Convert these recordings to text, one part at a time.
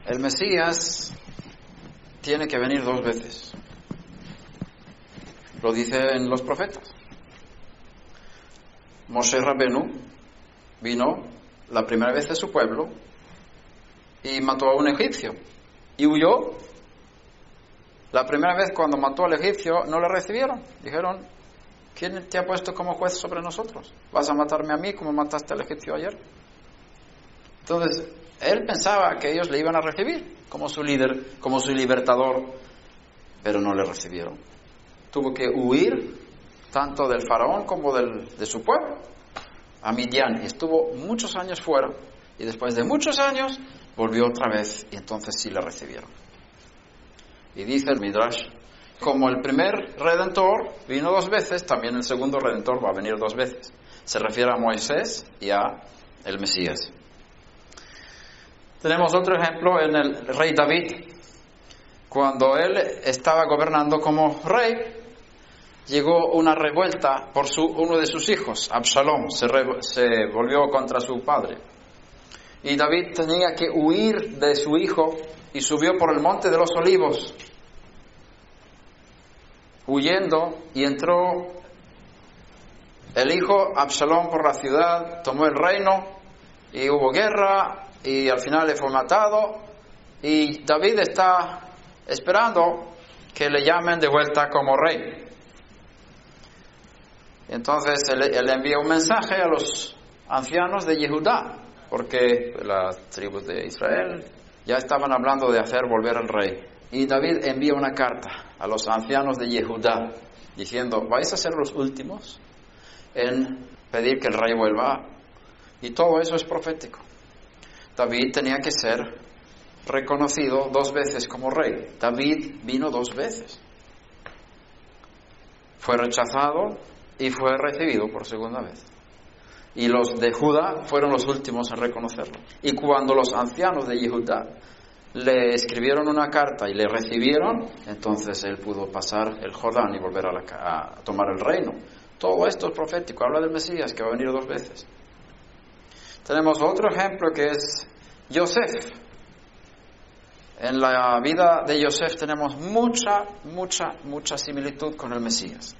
El Mesías tiene que venir 2 veces. Lo dicen los profetas. Moshe Rabenu vino la primera vez de su pueblo y mató a un egipcio y huyó. La primera vez cuando mató al egipcio no le recibieron. Dijeron: ¿quién te ha puesto como juez sobre nosotros? ¿Vas a matarme a mí como mataste al egipcio ayer? Entonces, él pensaba que ellos le iban a recibir como su líder, como su libertador, pero no le recibieron. Tuvo que huir tanto del faraón como de su pueblo a Midian. Estuvo muchos años fuera y después de muchos años volvió otra vez y entonces sí le recibieron. Y dice el Midrash: como el primer Redentor vino 2 veces, también el segundo Redentor va a venir 2 veces. Se refiere a Moisés y a el Mesías. Tenemos otro ejemplo en el rey David. Cuando él estaba gobernando como rey, llegó una revuelta por uno de sus hijos, Absalom, se volvió contra su padre. Y David tenía que huir de su hijo y subió por el monte de los olivos, huyendo, y entró el hijo Absalom por la ciudad, tomó el reino y hubo guerra y al final le fue matado. Y David está esperando que le llamen de vuelta como rey. Entonces él envía un mensaje a los ancianos de Yehudá, porque las tribus de Israel ya estaban hablando de hacer volver al rey. Y David envía una carta a los ancianos de Yehudá diciendo: vais a ser los últimos en pedir que el rey vuelva. Y todo eso es profético. David tenía que ser reconocido 2 veces como rey. David vino 2 veces. Fue rechazado y fue recibido por segunda vez. Y los de Judá fueron los últimos en reconocerlo. Y cuando los ancianos de Yehudá le escribieron una carta y le recibieron, entonces él pudo pasar el Jordán y volver a tomar el reino. Todo esto es profético, habla del Mesías que va a venir 2 veces. Tenemos otro ejemplo que es Yosef. En la vida de Yosef tenemos mucha similitud con el Mesías.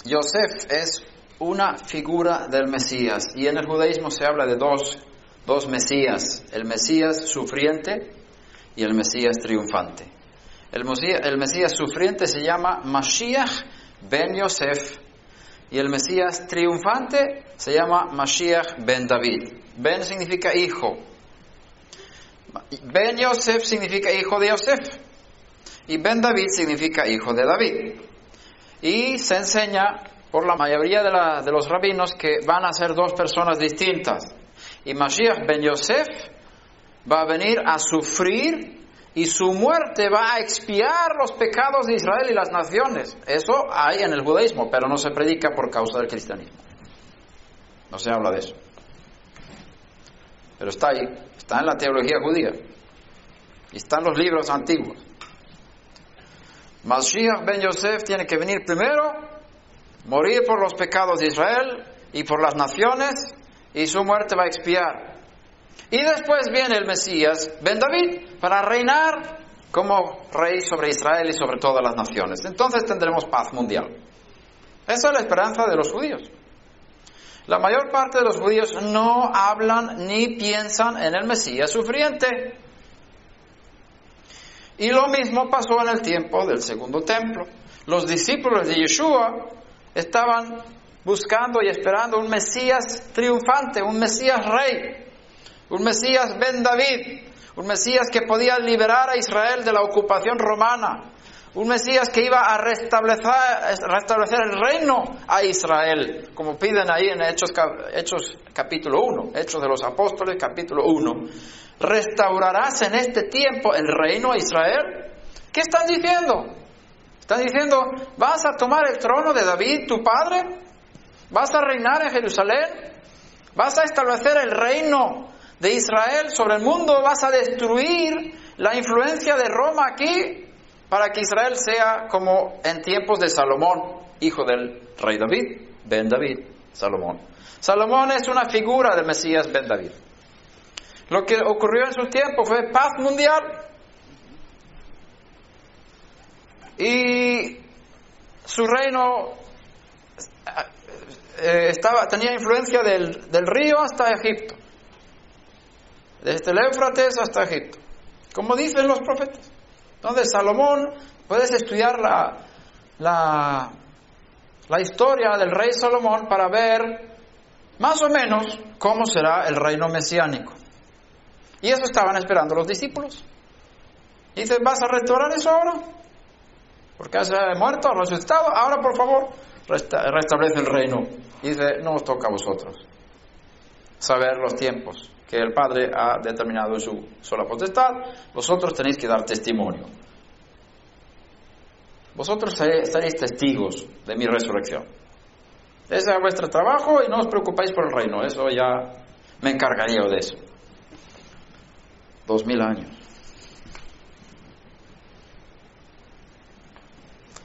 Yosef es una figura del Mesías, y en el judaísmo se habla de dos Mesías: el Mesías sufriente y el Mesías triunfante. El Mesías sufriente se llama Mashiach ben Yosef, y el Mesías triunfante se llama Mashiach ben David. Ben significa hijo. Ben Yosef significa hijo de Yosef. Y Ben David significa hijo de David. Y se enseña por la mayoría de los rabinos que van a ser 2 personas distintas. Y Mashiach ben Yosef va a venir a sufrir, y su muerte va a expiar los pecados de Israel y las naciones. Eso hay en el judaísmo, pero no se predica por causa del cristianismo. No se habla de eso. Pero está ahí, está en la teología judía. Y está en los libros antiguos. Mashiach ben Yosef tiene que venir primero, morir por los pecados de Israel y por las naciones, y su muerte va a expiar. Y después viene el Mesías ben David para reinar como rey sobre Israel y sobre todas las naciones. Entonces tendremos paz mundial. Esa es la esperanza de los judíos. La mayor parte de los judíos no hablan ni piensan en el Mesías sufriente. Y lo mismo pasó en el tiempo del segundo templo. Los discípulos de Yeshua estaban buscando y esperando un Mesías triunfante, un Mesías rey, un Mesías ben David, un Mesías que podía liberar a Israel de la ocupación romana, un Mesías que iba a restablecer el reino a Israel, como piden ahí en Hechos capítulo 1, Hechos de los Apóstoles capítulo 1. ¿Restaurarás en este tiempo el reino a Israel? ¿Qué están diciendo? Están diciendo: ¿vas a tomar el trono de David, tu padre? ¿Vas a reinar en Jerusalén? ¿Vas a establecer el reino de Israel sobre el mundo? ¿Vas a destruir la influencia de Roma aquí para que Israel sea como en tiempos de Salomón, hijo del rey David, ben David, Salomón? Salomón es una figura del Mesías ben David. Lo que ocurrió en su tiempo fue paz mundial, y su reino tenía influencia del río hasta Egipto, desde el Éufrates hasta Egipto, como dicen los profetas. Entonces Salomón, puedes estudiar la historia del rey Salomón para ver más o menos cómo será el reino mesiánico. Y eso estaban esperando los discípulos. Dice, ¿vas a restaurar eso ahora? Porque has muerto, has resucitado, ahora por favor restablece el reino. Y dice, no os toca a vosotros saber los tiempos que el Padre ha determinado en su sola potestad. Vosotros tenéis que dar testimonio. Vosotros seréis testigos de mi resurrección. Ese es vuestro trabajo y no os preocupéis por el reino. Eso ya me encargaría de eso. 2000 años.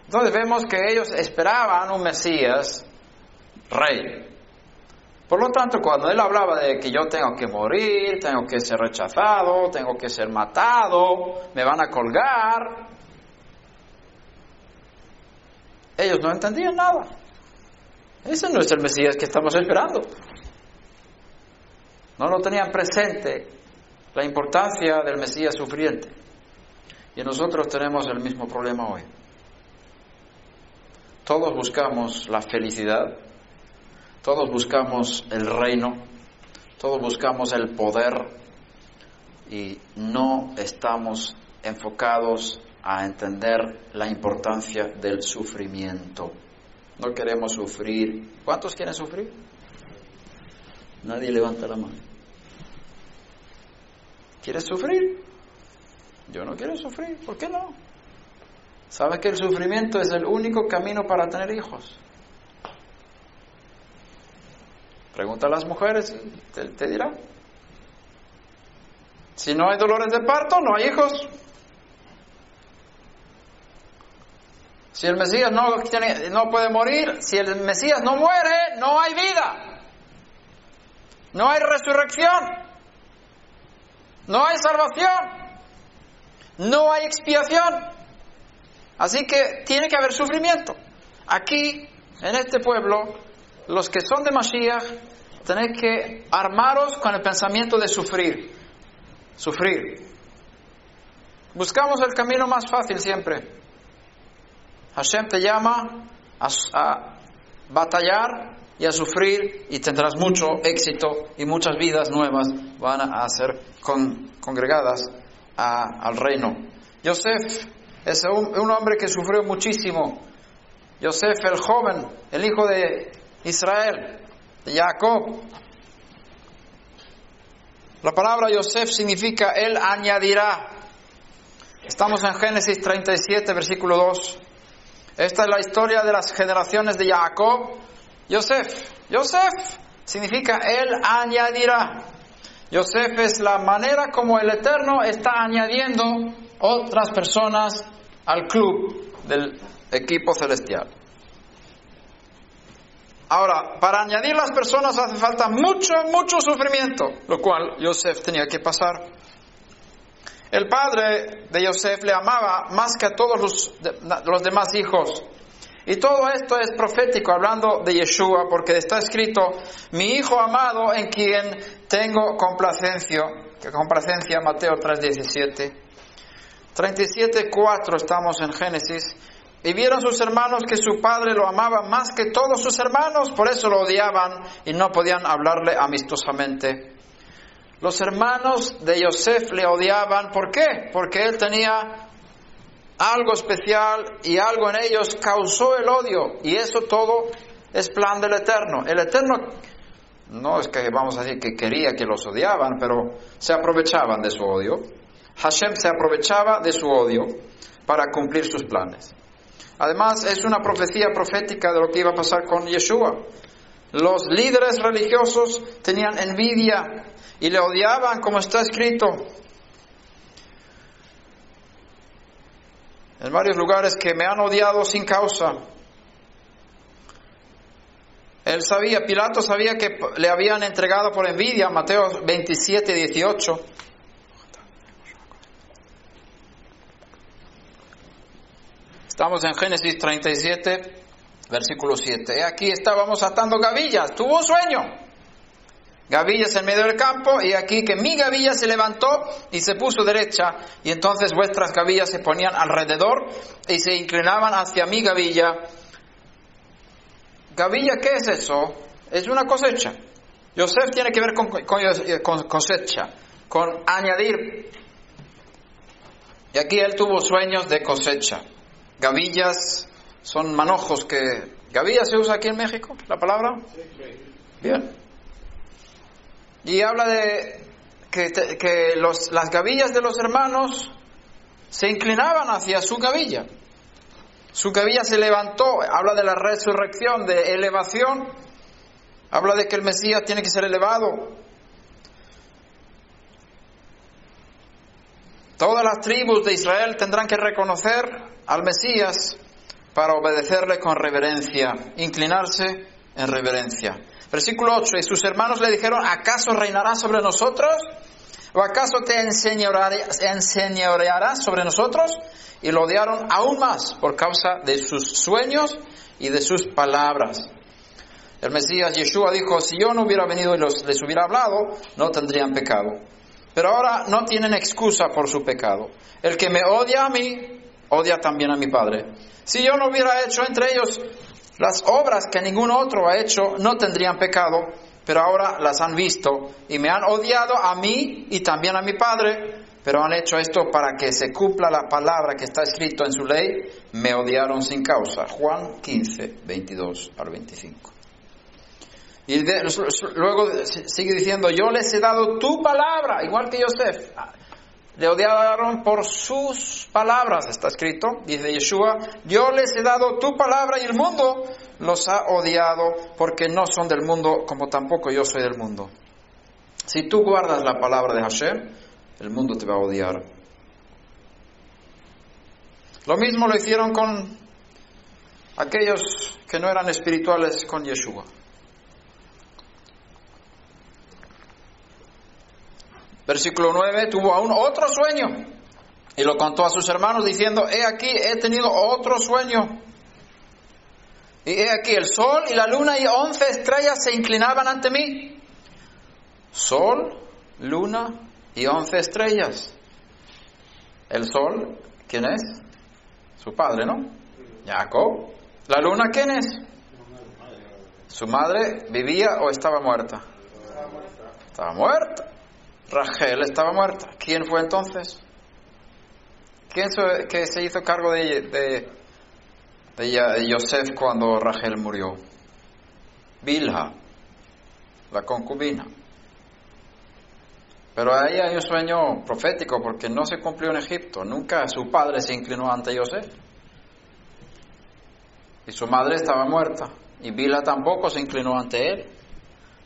Entonces vemos que ellos esperaban un Mesías rey. Por lo tanto, cuando él hablaba de que yo tengo que morir, tengo que ser rechazado, tengo que ser matado, me van a colgar, ellos no entendían nada. Ese no es el Mesías que estamos esperando. No lo tenían presente, la importancia del Mesías sufriente. Y nosotros tenemos el mismo problema hoy. Todos buscamos la felicidad, todos buscamos el reino, todos buscamos el poder y no estamos enfocados a entender la importancia del sufrimiento. No queremos sufrir. ¿Cuántos quieren sufrir? Nadie levanta la mano. ¿Quieres sufrir? Yo no quiero sufrir. ¿Por qué no? ¿Sabes que el sufrimiento es el único camino para tener hijos? Pregunta a las mujeres y te dirán. Si no hay dolores de parto, no hay hijos. Si el Mesías no puede morir, si el Mesías no muere, no hay vida. No hay resurrección. No hay salvación. No hay expiación. Así que tiene que haber sufrimiento. Aquí, en este pueblo, los que son de Mashiach, tenéis que armaros con el pensamiento de sufrir. Sufrir. Buscamos el camino más fácil siempre. Hashem te llama a batallar y a sufrir y tendrás mucho éxito y muchas vidas nuevas van a ser congregadas al reino. Yosef es un hombre que sufrió muchísimo. Yosef el joven, el hijo de Israel, de Jacob. La palabra Yosef significa él añadirá. Estamos en Génesis 37, versículo 2. Esta es la historia de las generaciones de Jacob. Yosef significa él añadirá. Yosef es la manera como el Eterno está añadiendo otras personas al club del equipo celestial. Ahora, para añadir las personas hace falta mucho sufrimiento, lo cual Yosef tenía que pasar. El padre de Yosef le amaba más que a todos los demás hijos. Y todo esto es profético, hablando de Yeshua, porque está escrito, mi hijo amado en quien tengo complacencia, Mateo 3:17. 37:4 estamos en Génesis. Y vieron sus hermanos que su padre lo amaba más que todos sus hermanos, por eso lo odiaban y no podían hablarle amistosamente. Los hermanos de Yosef le odiaban, ¿por qué? Porque él tenía algo especial y algo en ellos causó el odio, y eso todo es plan del Eterno. El Eterno, no es que vamos a decir que quería que los odiaban, pero se aprovechaban de su odio. Hashem se aprovechaba de su odio para cumplir sus planes. Además, es una profecía profética de lo que iba a pasar con Yeshua. Los líderes religiosos tenían envidia y le odiaban, como está escrito en varios lugares, que me han odiado sin causa. Pilato sabía que le habían entregado por envidia, Mateo 27:18. Estamos en Génesis 37, versículo 7. He aquí estábamos atando gavillas. Tuvo un sueño. Gavillas en medio del campo, y aquí que mi gavilla se levantó y se puso derecha, y entonces vuestras gavillas se ponían alrededor y se inclinaban hacia mi gavilla. ¿Gavilla qué es eso? Es una cosecha. Yosef tiene que ver con cosecha, con añadir. Y aquí él tuvo sueños de cosecha. Gavillas son manojos que... ¿Gavilla se usa aquí en México, la palabra? Bien. Y habla de que las gavillas de los hermanos se inclinaban hacia su gavilla. Su gavilla se levantó. Habla de la resurrección, de elevación. Habla de que el Mesías tiene que ser elevado. Todas las tribus de Israel tendrán que reconocer al Mesías para obedecerle con reverencia, inclinarse en reverencia. Versículo 8, y sus hermanos le dijeron, ¿acaso reinarás sobre nosotros? ¿O acaso te enseñorearás sobre nosotros? Y lo odiaron aún más por causa de sus sueños y de sus palabras. El Mesías Yeshua dijo, si yo no hubiera venido y les hubiera hablado, no tendrían pecado. Pero ahora no tienen excusa por su pecado. El que me odia a mí, odia también a mi Padre. Si yo no hubiera hecho entre ellos las obras que ningún otro ha hecho, no tendrían pecado, pero ahora las han visto y me han odiado a mí y también a mi Padre, pero han hecho esto para que se cumpla la palabra que está escrito en su ley, me odiaron sin causa. Juan 15, 22 al 25. Y luego sigue diciendo, yo les he dado tu palabra, igual que Yosef. Le odiaron por sus palabras, está escrito, dice Yeshua, yo les he dado tu palabra y el mundo los ha odiado porque no son del mundo como tampoco yo soy del mundo. Si tú guardas la palabra de Hashem, el mundo te va a odiar. Lo mismo lo hicieron con aquellos que no eran espirituales con Yeshua. Versículo 9, tuvo aún otro sueño y lo contó a sus hermanos diciendo, he aquí, he tenido otro sueño. Y he aquí, el sol y la luna y 11 estrellas se inclinaban ante mí. Sol, luna y 11 estrellas. El sol, ¿quién es? Su padre, ¿no? Jacob. ¿La luna quién es? ¿Su madre vivía o estaba muerta? Estaba muerta. Rachel estaba muerta. ¿Quién fue entonces? ¿Quién que se hizo cargo de Yosef cuando Rachel murió? Bilha, la concubina. Pero ahí hay un sueño profético porque no se cumplió en Egipto. Nunca su padre se inclinó ante Yosef. Y su madre estaba muerta. Y Bilha tampoco se inclinó ante él.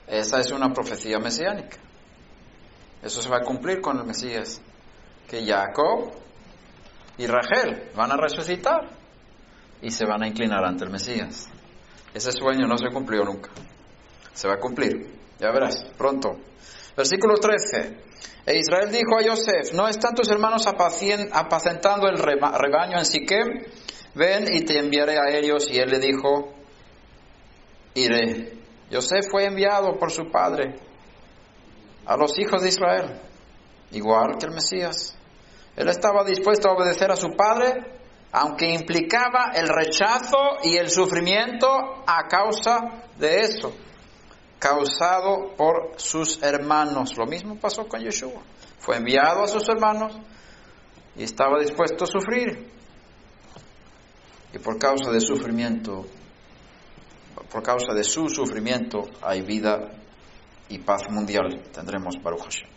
Esa es una profecía mesiánica. Eso se va a cumplir con el Mesías. Que Jacob y Rachel van a resucitar y se van a inclinar ante el Mesías. Ese sueño no se cumplió nunca. Se va a cumplir. Ya verás, pronto. Versículo 13. E Israel dijo a Yosef, ¿no están tus hermanos apacentando el rebaño en Siquem? Ven y te enviaré a ellos. Y él le dijo, iré. Yosef fue enviado por su padre a los hijos de Israel, igual que el Mesías. Él estaba dispuesto a obedecer a su padre, aunque implicaba el rechazo y el sufrimiento a causa de eso, causado por sus hermanos. Lo mismo pasó con Yeshua. Fue enviado a sus hermanos y estaba dispuesto a sufrir. Y por causa de sufrimiento, por causa de su sufrimiento, hay vida y paz mundial. Tendremos Baruch Hashem.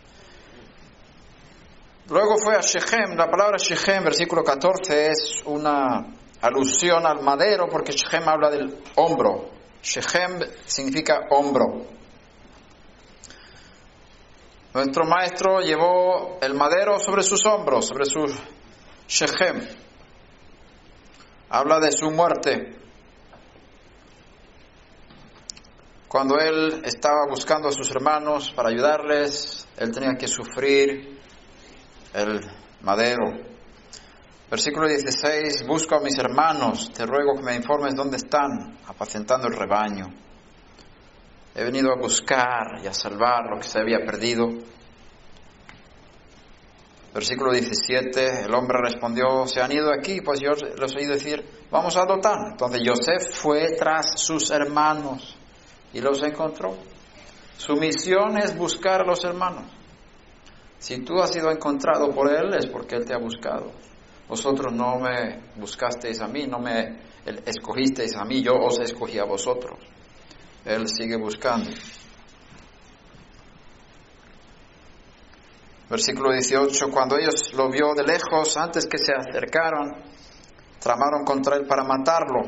Luego fue a Shechem. La palabra Shechem, versículo 14, es una alusión al madero, porque Shechem habla del hombro. Shechem significa hombro. Nuestro maestro llevó el madero sobre sus hombros, sobre su Shechem. Habla de su muerte. Cuando él estaba buscando a sus hermanos para ayudarles, él tenía que sufrir el madero. Versículo 16, busco a mis hermanos, te ruego que me informes dónde están, apacentando el rebaño. He venido a buscar y a salvar lo que se había perdido. Versículo 17, el hombre respondió, se han ido aquí, pues yo les oí decir, vamos a Dotán. Entonces Yosef fue tras sus hermanos y los encontró. Su misión es buscar a los hermanos. Si tú has sido encontrado por él, es porque él te ha buscado. Vosotros no me buscasteis a mí, no me escogisteis a mí, yo os escogí a vosotros. Él sigue buscando. Versículo 18, cuando ellos lo vio de lejos, antes que se acercaron, tramaron contra él para matarlo.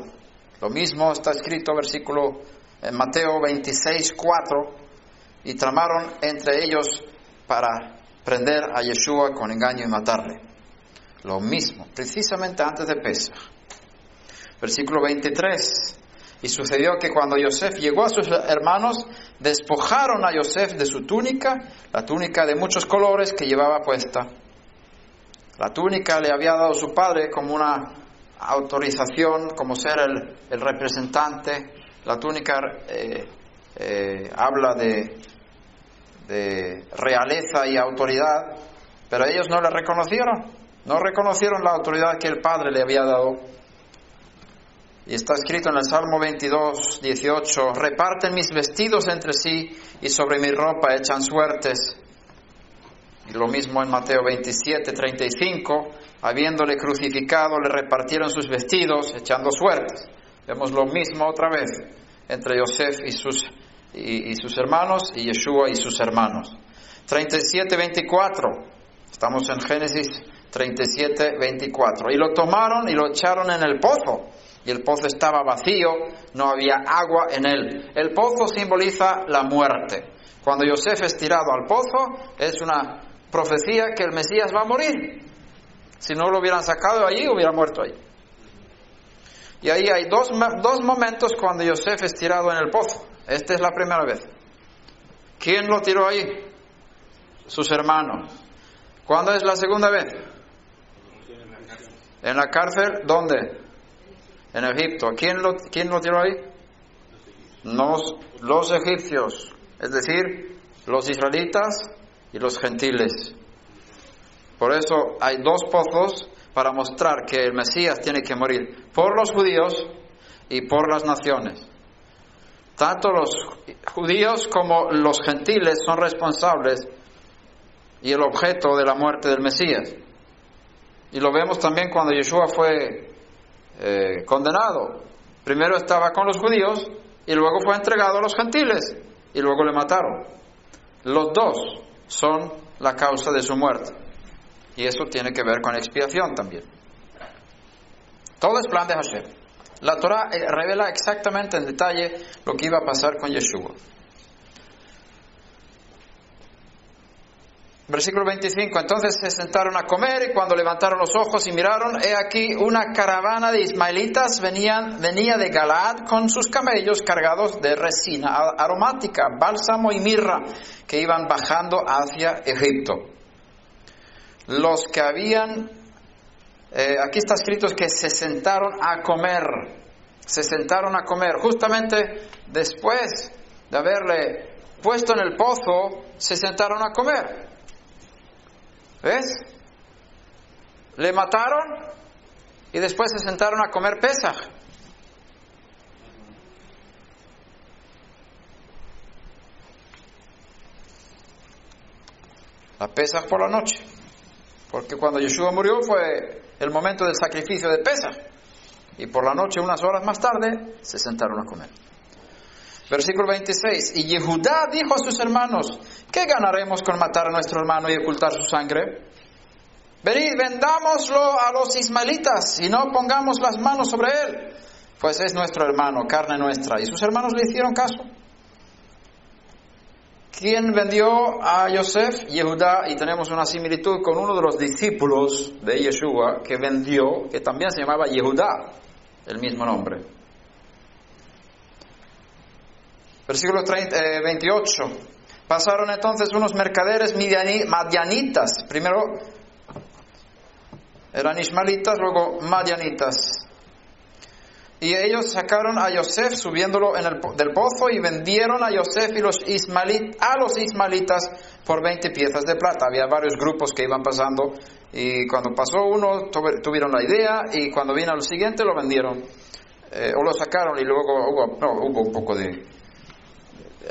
Lo mismo está escrito en Mateo 26, 4, y tramaron entre ellos para prender a Yeshua con engaño y matarle. Lo mismo, precisamente antes de Pesaj. Versículo 23, y sucedió que cuando Yosef llegó a sus hermanos, despojaron a Yosef de su túnica, la túnica de muchos colores que llevaba puesta. La túnica le había dado su padre como una autorización, como ser el representante. La túnica habla de realeza y autoridad, pero ellos no la reconocieron, no reconocieron la autoridad que el padre le había dado. Y está escrito en el Salmo 22, 18, reparten mis vestidos entre sí y sobre mi ropa echan suertes. Y lo mismo en Mateo 27, 35, habiéndole crucificado le repartieron sus vestidos echando suertes. Vemos lo mismo otra vez entre Yosef y sus hermanos y Yeshua y sus hermanos. 37, 24, estamos en Génesis 37, 24. Y lo tomaron y lo echaron en el pozo. Y el pozo estaba vacío, no había agua en él. El pozo simboliza la muerte. Cuando Yosef es tirado al pozo, es una profecía que el Mesías va a morir. Si no lo hubieran sacado de allí, hubiera muerto allí. Y ahí hay dos momentos cuando Yosef es tirado en el pozo. Esta es la primera vez. ¿Quién lo tiró ahí? Sus hermanos. ¿Cuándo es la segunda vez? En la cárcel, ¿dónde? En Egipto. ¿Quién lo tiró ahí? Los egipcios, es decir, los israelitas y los gentiles. Por eso hay dos pozos para mostrar que el Mesías tiene que morir por los judíos y por las naciones. Tanto los judíos como los gentiles son responsables y el objeto de la muerte del Mesías. Y lo vemos también cuando Yeshua fue condenado. Primero estaba con los judíos y luego fue entregado a los gentiles y luego le mataron. Los dos son la causa de su muerte y eso tiene que ver con expiación también. Todo es plan de Hashem. La Torah revela exactamente en detalle lo que iba a pasar con Yeshua. Versículo 25, entonces se sentaron a comer y cuando levantaron los ojos y miraron, he aquí una caravana de ismaelitas venía de Galaad con sus camellos cargados de resina aromática, bálsamo y mirra, que iban bajando hacia Egipto. Los que habían, aquí está escrito que se sentaron a comer, justamente después de haberle puesto en el pozo, se sentaron a comer. ¿Ves? Le mataron y después se sentaron a comer Pesaj. La Pesaj por la noche. Porque cuando Yeshua murió fue el momento del sacrificio de Pesaj. Y por la noche, unas horas más tarde, se sentaron a comer. Versículo 26. Y Yehudá dijo a sus hermanos, ¿qué ganaremos con matar a nuestro hermano y ocultar su sangre? Venid, vendámoslo a los ismaelitas y no pongamos las manos sobre él, pues es nuestro hermano, carne nuestra. Y sus hermanos le hicieron caso. ¿Quién vendió a Yosef? Yehudá, y tenemos una similitud con uno de los discípulos de Yeshua que vendió, que también se llamaba Yehudá, el mismo nombre. Versículo 28. Pasaron entonces unos mercaderes madianitas. Primero, Eran ismaelitas, luego madianitas. Y ellos sacaron a Yosef subiéndolo del pozo y vendieron a Yosef y a los ismaelitas por 20 piezas de plata. Había varios grupos que iban pasando y cuando pasó uno tuvieron la idea y cuando vino el siguiente lo vendieron o lo sacaron y luego hubo un poco de...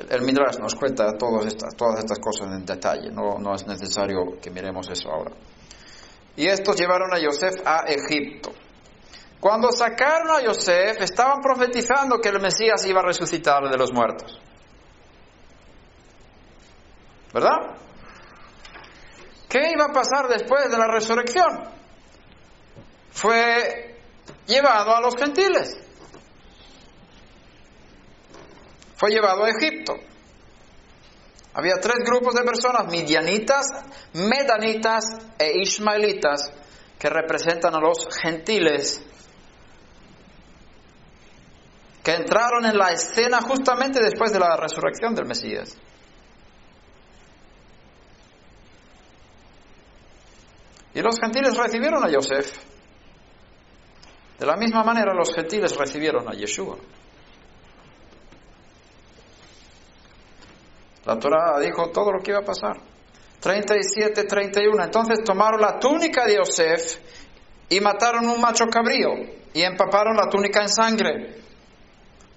El Midrash nos cuenta todas estas cosas en detalle, no es necesario que miremos eso ahora. Y estos llevaron a Yosef a Egipto. Cuando sacaron a Yosef, estaban profetizando que el Mesías iba a resucitar de los muertos. ¿Verdad? ¿Qué iba a pasar después de la resurrección? Fue llevado a los gentiles. Fue llevado a Egipto. Había 3 grupos de personas, midianitas, medanitas e ismaelitas, que representan a los gentiles, que entraron en la escena justamente después de la resurrección del Mesías. Y los gentiles recibieron a Yosef. De la misma manera los gentiles recibieron a Yeshua. La Torá dijo todo lo que iba a pasar. 37-31. Entonces tomaron la túnica de Yosef y mataron un macho cabrío y empaparon la túnica en sangre.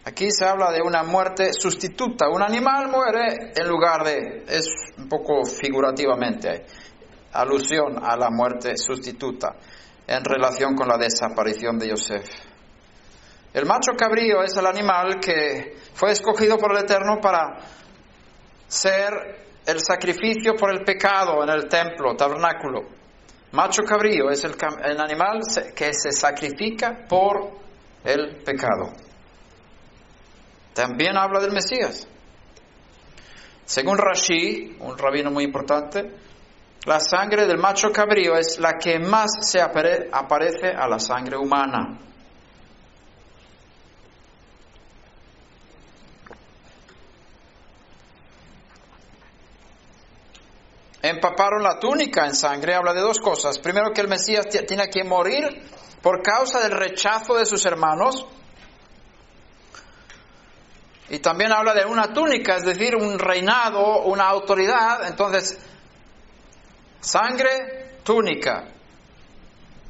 Aquí se habla de una muerte sustituta. Un animal muere en lugar de... Es un poco figurativamente alusión a la muerte sustituta en relación con la desaparición de Yosef. El macho cabrío es el animal que fue escogido por el Eterno para ser el sacrificio por el pecado en el templo, tabernáculo. Macho cabrío es el animal que se sacrifica por el pecado. También habla del Mesías. Según Rashi, un rabino muy importante, la sangre del macho cabrío es la que más se aparece a la sangre humana. Empaparon la túnica en sangre, habla de 2 cosas. Primero, que el Mesías tiene que morir por causa del rechazo de sus hermanos. Y también habla de una túnica, es decir, un reinado, una autoridad. Entonces, sangre, túnica,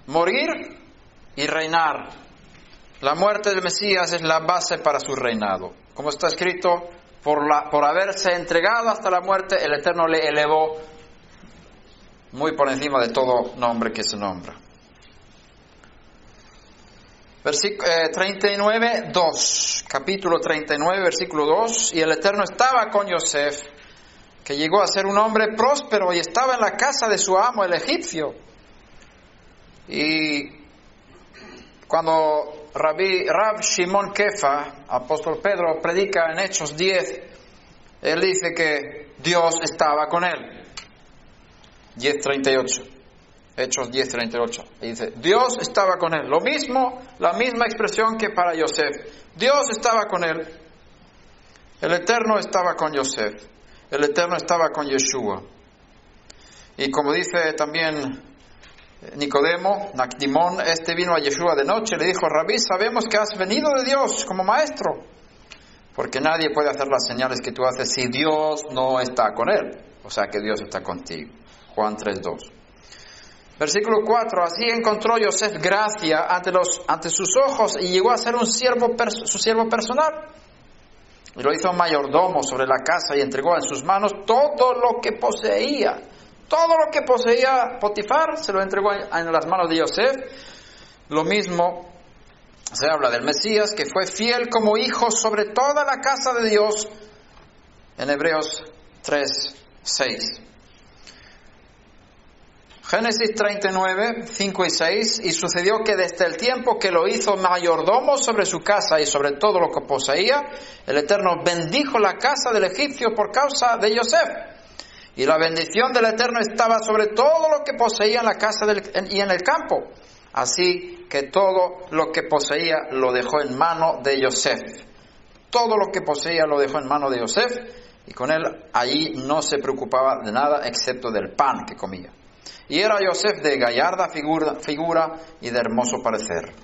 morir y reinar. La muerte del Mesías es la base para su reinado. Como está escrito, por haberse entregado hasta la muerte, el Eterno le elevó muy por encima de todo nombre que se nombra. Versículo 39, 2. Capítulo 39, versículo 2. Y el Eterno estaba con Yosef, que llegó a ser un hombre próspero y estaba en la casa de su amo, el egipcio. Y cuando Rab Shimon Kefa, apóstol Pedro, predica en Hechos 10, él dice que Dios estaba con él. 10:38. Hechos 10:38. Y dice, Dios estaba con él. Lo mismo, la misma expresión que para Yosef. Dios estaba con él. El Eterno estaba con Yosef. El Eterno estaba con Yeshua. Y como dice también Nicodemo, Nacdimón, vino a Yeshua de noche y le dijo, Rabí, sabemos que has venido de Dios como maestro, porque nadie puede hacer las señales que tú haces si Dios no está con él. O sea que Dios está contigo. Juan 3:2. Versículo 4. Así encontró Yosef gracia ante sus ojos y llegó a ser su siervo personal. Y lo hizo mayordomo sobre la casa y entregó en sus manos todo lo que poseía. Todo lo que poseía Potifar se lo entregó en las manos de Yosef. Lo mismo se habla del Mesías, que fue fiel como hijo sobre toda la casa de Dios, en Hebreos 3:6. Génesis 39, 5 y 6. Y sucedió que desde el tiempo que lo hizo mayordomo sobre su casa y sobre todo lo que poseía, el Eterno bendijo la casa del egipcio por causa de Yosef. Y la bendición del Eterno estaba sobre todo lo que poseía en la casa y en el campo. Así que todo lo que poseía lo dejó en mano de Yosef. Todo lo que poseía lo dejó en mano de Yosef. Y con él allí no se preocupaba de nada excepto del pan que comía. Y era Yosef de gallarda figura y de hermoso parecer.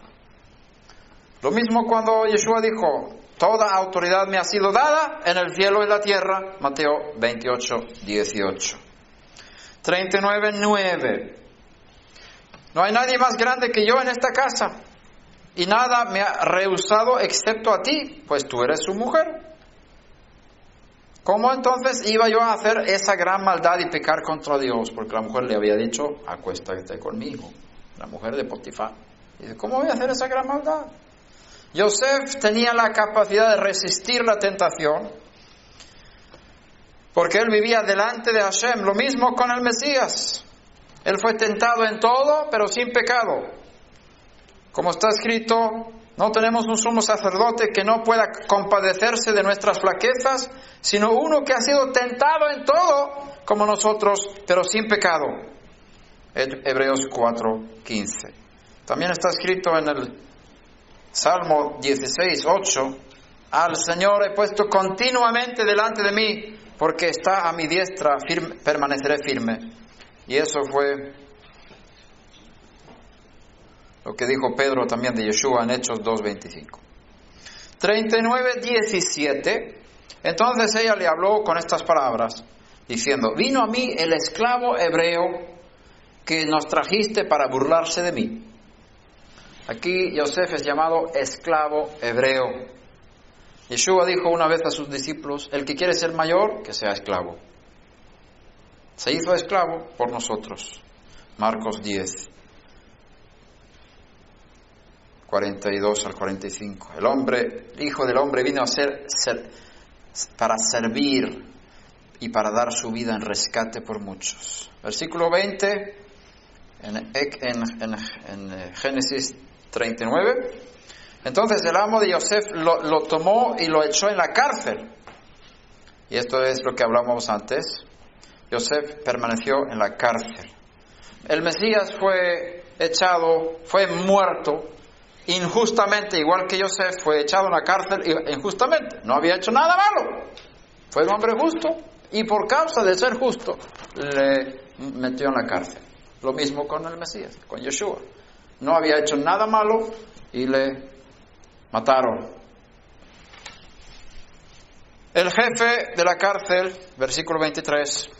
Lo mismo cuando Yeshua dijo, toda autoridad me ha sido dada en el cielo y la tierra. Mateo 28, 18. 39, 9. No hay nadie más grande que yo en esta casa, y nada me ha rehusado excepto a ti, pues tú eres su mujer. ¿Cómo entonces iba yo a hacer esa gran maldad y pecar contra Dios? Porque la mujer le había dicho, acuéstate conmigo, la mujer de Potifar. Dice, ¿cómo voy a hacer esa gran maldad? Yosef tenía la capacidad de resistir la tentación, porque él vivía delante de Hashem. Lo mismo con el Mesías. Él fue tentado en todo, pero sin pecado. Como está escrito, no tenemos un sumo sacerdote que no pueda compadecerse de nuestras flaquezas, sino uno que ha sido tentado en todo, como nosotros, pero sin pecado. Hebreos 4:15. También está escrito en el Salmo 16:8, al Señor he puesto continuamente delante de mí, porque está a mi diestra, permaneceré firme. Y eso fue lo que dijo Pedro también de Yeshua en Hechos 2:25. 39:17. Entonces ella le habló con estas palabras, diciendo, vino a mí el esclavo hebreo que nos trajiste para burlarse de mí. Aquí Yosef es llamado esclavo hebreo. Yeshua dijo una vez a sus discípulos, el que quiere ser mayor, que sea esclavo. Se hizo esclavo por nosotros. Marcos 10, 42 al 45. El Hijo del Hombre vino a ser para servir y para dar su vida en rescate por muchos. Versículo 20, en Génesis 39. Entonces el amo de Yosef lo tomó y lo echó en la cárcel. Y esto es lo que hablamos antes. Yosef permaneció en la cárcel. El Mesías fue muerto injustamente, igual que Yosef fue echado en la cárcel injustamente. No había hecho nada malo. Fue un hombre justo y por causa de ser justo le metió en la cárcel. Lo mismo con el Mesías, con Yeshua. No había hecho nada malo y le mataron. El jefe de la cárcel, versículo 23,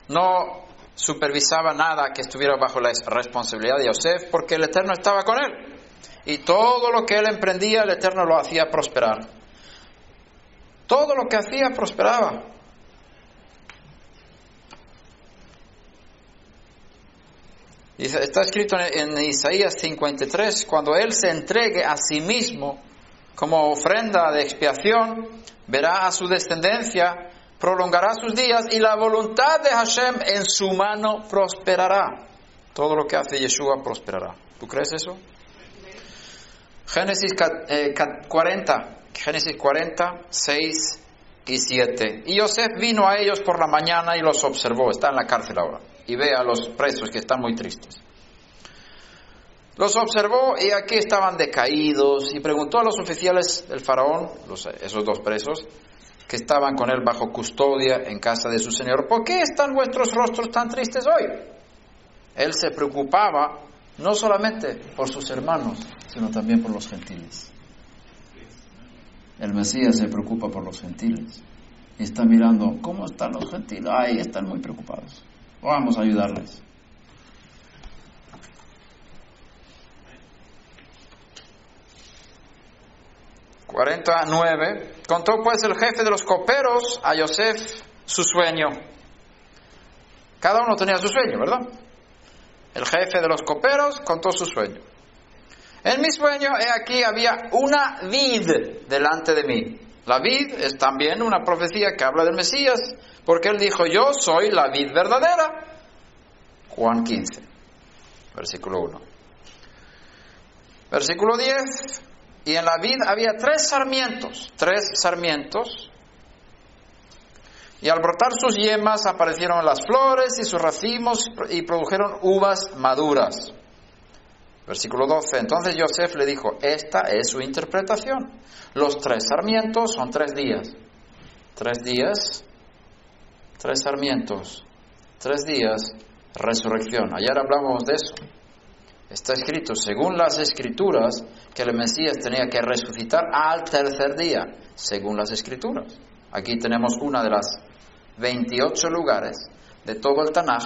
no supervisaba nada que estuviera bajo la responsabilidad de Yosef, porque el Eterno estaba con él. Y todo lo que él emprendía, el Eterno lo hacía prosperar. Todo lo que hacía prosperaba. Está escrito en Isaías 53, cuando él se entregue a sí mismo como ofrenda de expiación, verá a su descendencia, prolongará sus días y la voluntad de Hashem en su mano prosperará. Todo lo que hace Yeshua prosperará. ¿Tú crees eso? Génesis 40, 6 y 7. Y Yosef vino a ellos por la mañana y los observó. Está en la cárcel ahora. Y ve a los presos que están muy tristes. Los observó y aquí estaban decaídos. Y preguntó a los oficiales del faraón, esos dos presos, que estaban con él bajo custodia en casa de su señor, ¿por qué están vuestros rostros tan tristes hoy? Él se preocupaba no solamente por sus hermanos, sino también por los gentiles. El Mesías se preocupa por los gentiles. Y está mirando, ¿cómo están los gentiles? Ay, están muy preocupados. Vamos a ayudarles. (49) Contó pues el jefe de los coperos a Yosef su sueño. Cada uno tenía su sueño, ¿verdad? El jefe de los coperos contó su sueño. En mi sueño, he aquí, había una vid delante de mí. La vid es también una profecía que habla del Mesías, porque él dijo, yo soy la vid verdadera. Juan 15, versículo 1. Versículo 10. Y en la vid había tres sarmientos, y al brotar sus yemas aparecieron las flores y sus racimos y produjeron uvas maduras. Versículo 12. Entonces Yosef le dijo, esta es su interpretación. Los tres sarmientos son 3 días. 3 días, 3 sarmientos. 3 días, resurrección. Ayer hablamos de eso. Está escrito, según las Escrituras, que el Mesías tenía que resucitar al tercer día, según las Escrituras. Aquí tenemos una de las 28 lugares de todo el Tanaj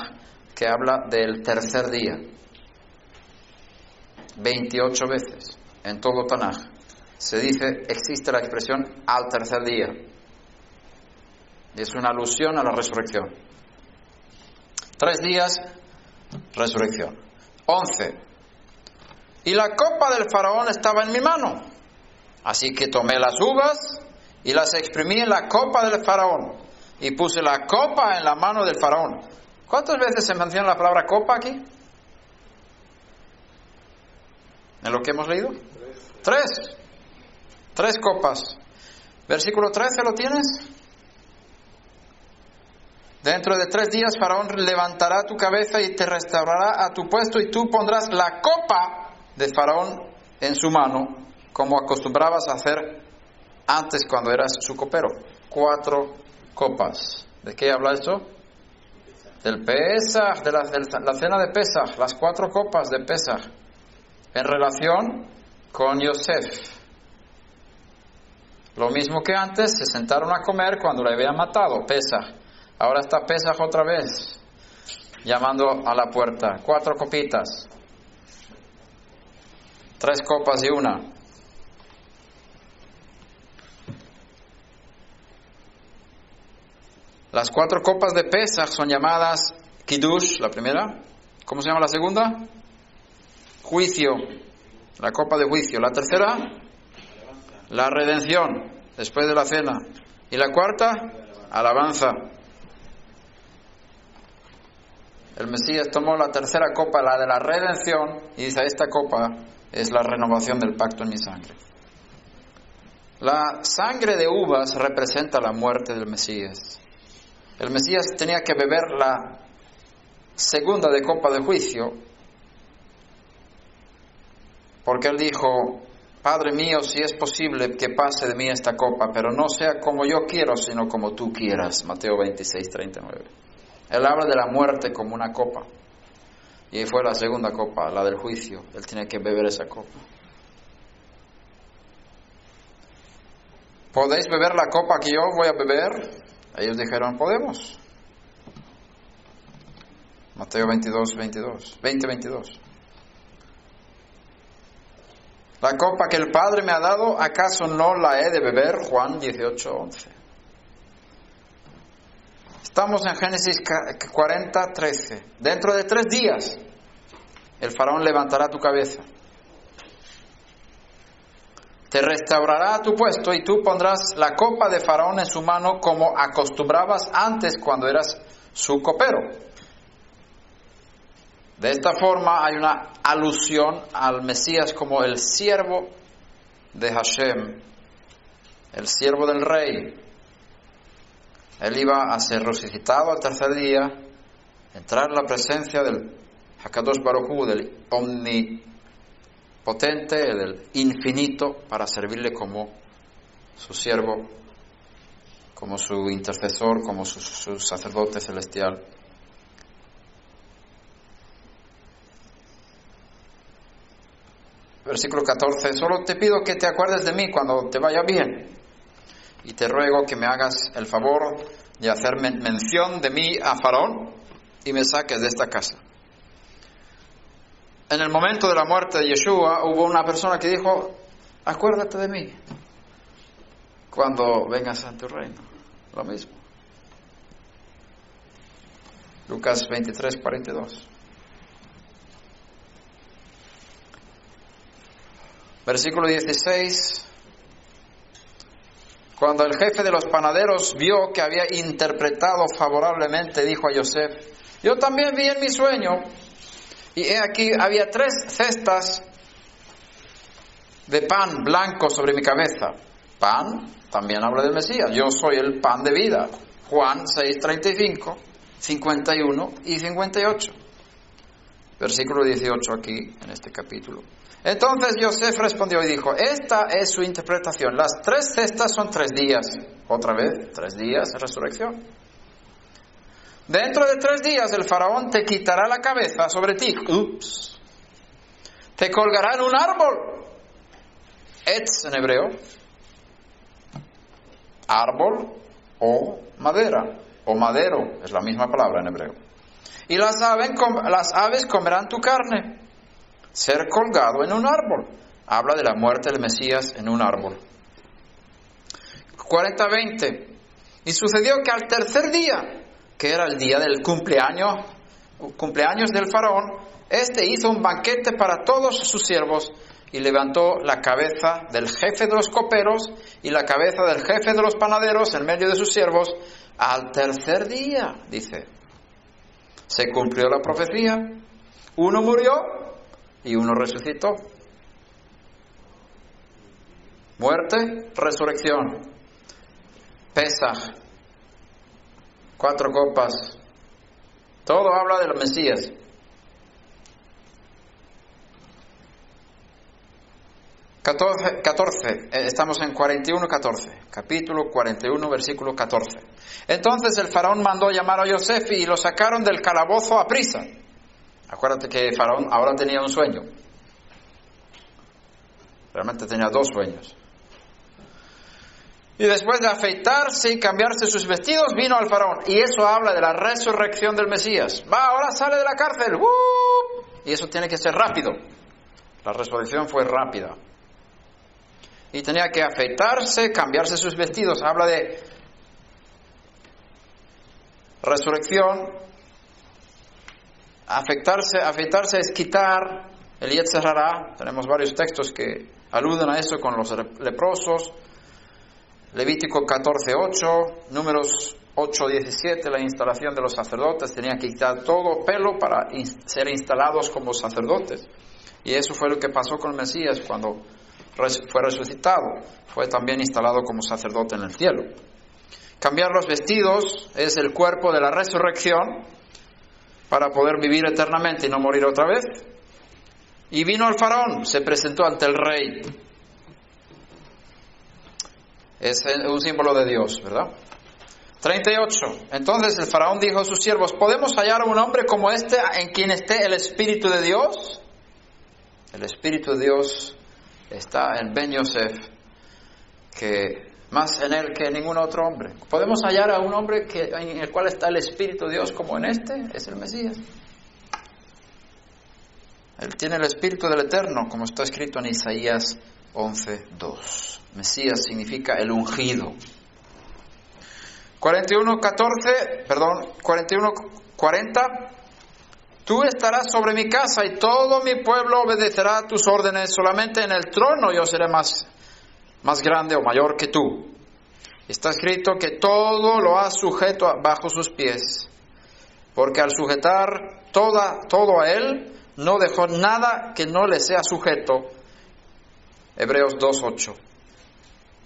que habla del tercer día. 28 veces en todo Tanaj se dice, existe la expresión al tercer día. Y es una alusión a la resurrección. 3 días, resurrección. 11. Y la copa del faraón estaba en mi mano. Así que tomé las uvas y las exprimí en la copa del faraón. Y puse la copa en la mano del faraón. ¿Cuántas veces se menciona la palabra copa aquí? ¿En lo que hemos leído? 3. 3 copas. Versículo 13, ¿lo tienes? Dentro de 3 días Faraón levantará tu cabeza y te restaurará a tu puesto, y tú pondrás la copa de Faraón en su mano, como acostumbrabas a hacer antes cuando eras su copero. 4 copas. ¿De qué habla esto? Del Pesaj, de la cena de Pesaj, las 4 copas de Pesaj, en relación con Yosef. Lo mismo que antes, se sentaron a comer cuando le habían matado, Pesaj. Ahora está Pesaj otra vez, llamando a la puerta. 4 copitas. 3 copas y una. Las 4 copas de Pesaj son llamadas Kiddush, la primera. ¿Cómo se llama la segunda? Juicio, la copa de juicio. La tercera, la redención, después de la cena. Y la cuarta, alabanza. El Mesías tomó la tercera copa, la de la redención, y dice, esta copa es la renovación del pacto en mi sangre. La sangre de uvas representa la muerte del Mesías. El Mesías tenía que beber la segunda de copa de juicio, porque él dijo, Padre mío, si es posible que pase de mí esta copa, pero no sea como yo quiero, sino como tú quieras. Mateo 26, 39. Él habla de la muerte como una copa. Y fue la segunda copa, la del juicio. Él tiene que beber esa copa. ¿Podéis beber la copa que yo voy a beber? Ellos dijeron, podemos. Mateo 22, 22. La copa que el Padre me ha dado, ¿acaso no la he de beber? Juan 18, 11. Estamos en Génesis 40, 13. Dentro de 3 días, el faraón levantará tu cabeza. Te restaurará a tu puesto y tú pondrás la copa de faraón en su mano como acostumbrabas antes cuando eras su copero. De esta forma hay una alusión al Mesías como el siervo de Hashem, el siervo del rey. Él iba a ser resucitado al tercer día, entrar en la presencia del Hakadosh Baruj Hu, del omnipotente, del infinito, para servirle como su siervo, como su intercesor, como su sacerdote celestial. Versículo 14, solo te pido que te acuerdes de mí cuando te vaya bien, y te ruego que me hagas el favor de hacer mención de mí a Faraón y me saques de esta casa. En el momento de la muerte de Yeshua hubo una persona que dijo, acuérdate de mí cuando vengas a tu reino. Lo mismo. Lucas 23, 42. Versículo 16. Cuando el jefe de los panaderos vio que había interpretado favorablemente, dijo a Yosef, yo también vi en mi sueño, y he aquí había 3 cestas de pan blanco sobre mi cabeza. Pan, también habla del Mesías, yo soy el pan de vida. Juan 6, 35, 51 y 58. Versículo 18 aquí, en este capítulo. Entonces Yosef respondió y dijo, esta es su interpretación. Las 3 cestas son 3 días. Otra vez, 3 días de resurrección. Dentro de 3 días el faraón te quitará la cabeza sobre ti. Ups. Te colgará en un árbol. Etz en hebreo. Árbol o madera. O madero, es la misma palabra en hebreo. Y las aves comerán tu carne. Ser colgado en un árbol. Habla de la muerte del Mesías en un árbol. 40:20. Y sucedió que al tercer día, que era el día del cumpleaños del faraón, hizo un banquete para todos sus siervos y levantó la cabeza del jefe de los coperos y la cabeza del jefe de los panaderos en medio de sus siervos al tercer día, dice. Se cumplió la profecía. Uno murió y uno resucitó. Muerte, resurrección. Pesaj, 4 copas, todo habla del Mesías. 14, estamos en 41:14, capítulo 41, versículo 14. Entonces el faraón mandó llamar a Yosef y lo sacaron del calabozo a prisa. Acuérdate que el faraón ahora tenía un sueño. Realmente tenía 2 sueños. Y después de afeitarse y cambiarse sus vestidos, vino al faraón. Y eso habla de la resurrección del Mesías. Ahora sale de la cárcel. Y eso tiene que ser rápido. La resurrección fue rápida. Y tenía que afeitarse, cambiarse sus vestidos. Habla de resurrección. Afeitarse es quitar el Yetzer Hará. Tenemos varios textos que aluden a eso con los leprosos. Levítico 14:8, Números 8:17, la instalación de los sacerdotes. Tenían que quitar todo pelo para ser instalados como sacerdotes. Y eso fue lo que pasó con el Mesías cuando fue resucitado. Fue también instalado como sacerdote en el cielo. Cambiar los vestidos es el cuerpo de la resurrección para poder vivir eternamente y no morir otra vez. Y vino el faraón, se presentó ante el rey. Es un símbolo de Dios, ¿verdad? 38. Entonces el faraón dijo a sus siervos: ¿podemos hallar a un hombre como este en quien esté el Espíritu de Dios? El Espíritu de Dios está en Ben Yosef, que más en él que en ningún otro hombre. ¿Podemos hallar a un hombre en el cual está el Espíritu de Dios como en este? Es el Mesías. Él tiene el Espíritu del Eterno, como está escrito en Isaías 11:2. Mesías significa el ungido. 41:40. Tú estarás sobre mi casa y todo mi pueblo obedecerá a tus órdenes. Solamente en el trono yo seré más grande o mayor que tú. Está escrito que todo lo has sujeto bajo sus pies. Porque al sujetar todo a él, no dejó nada que no le sea sujeto. Hebreos 2:8.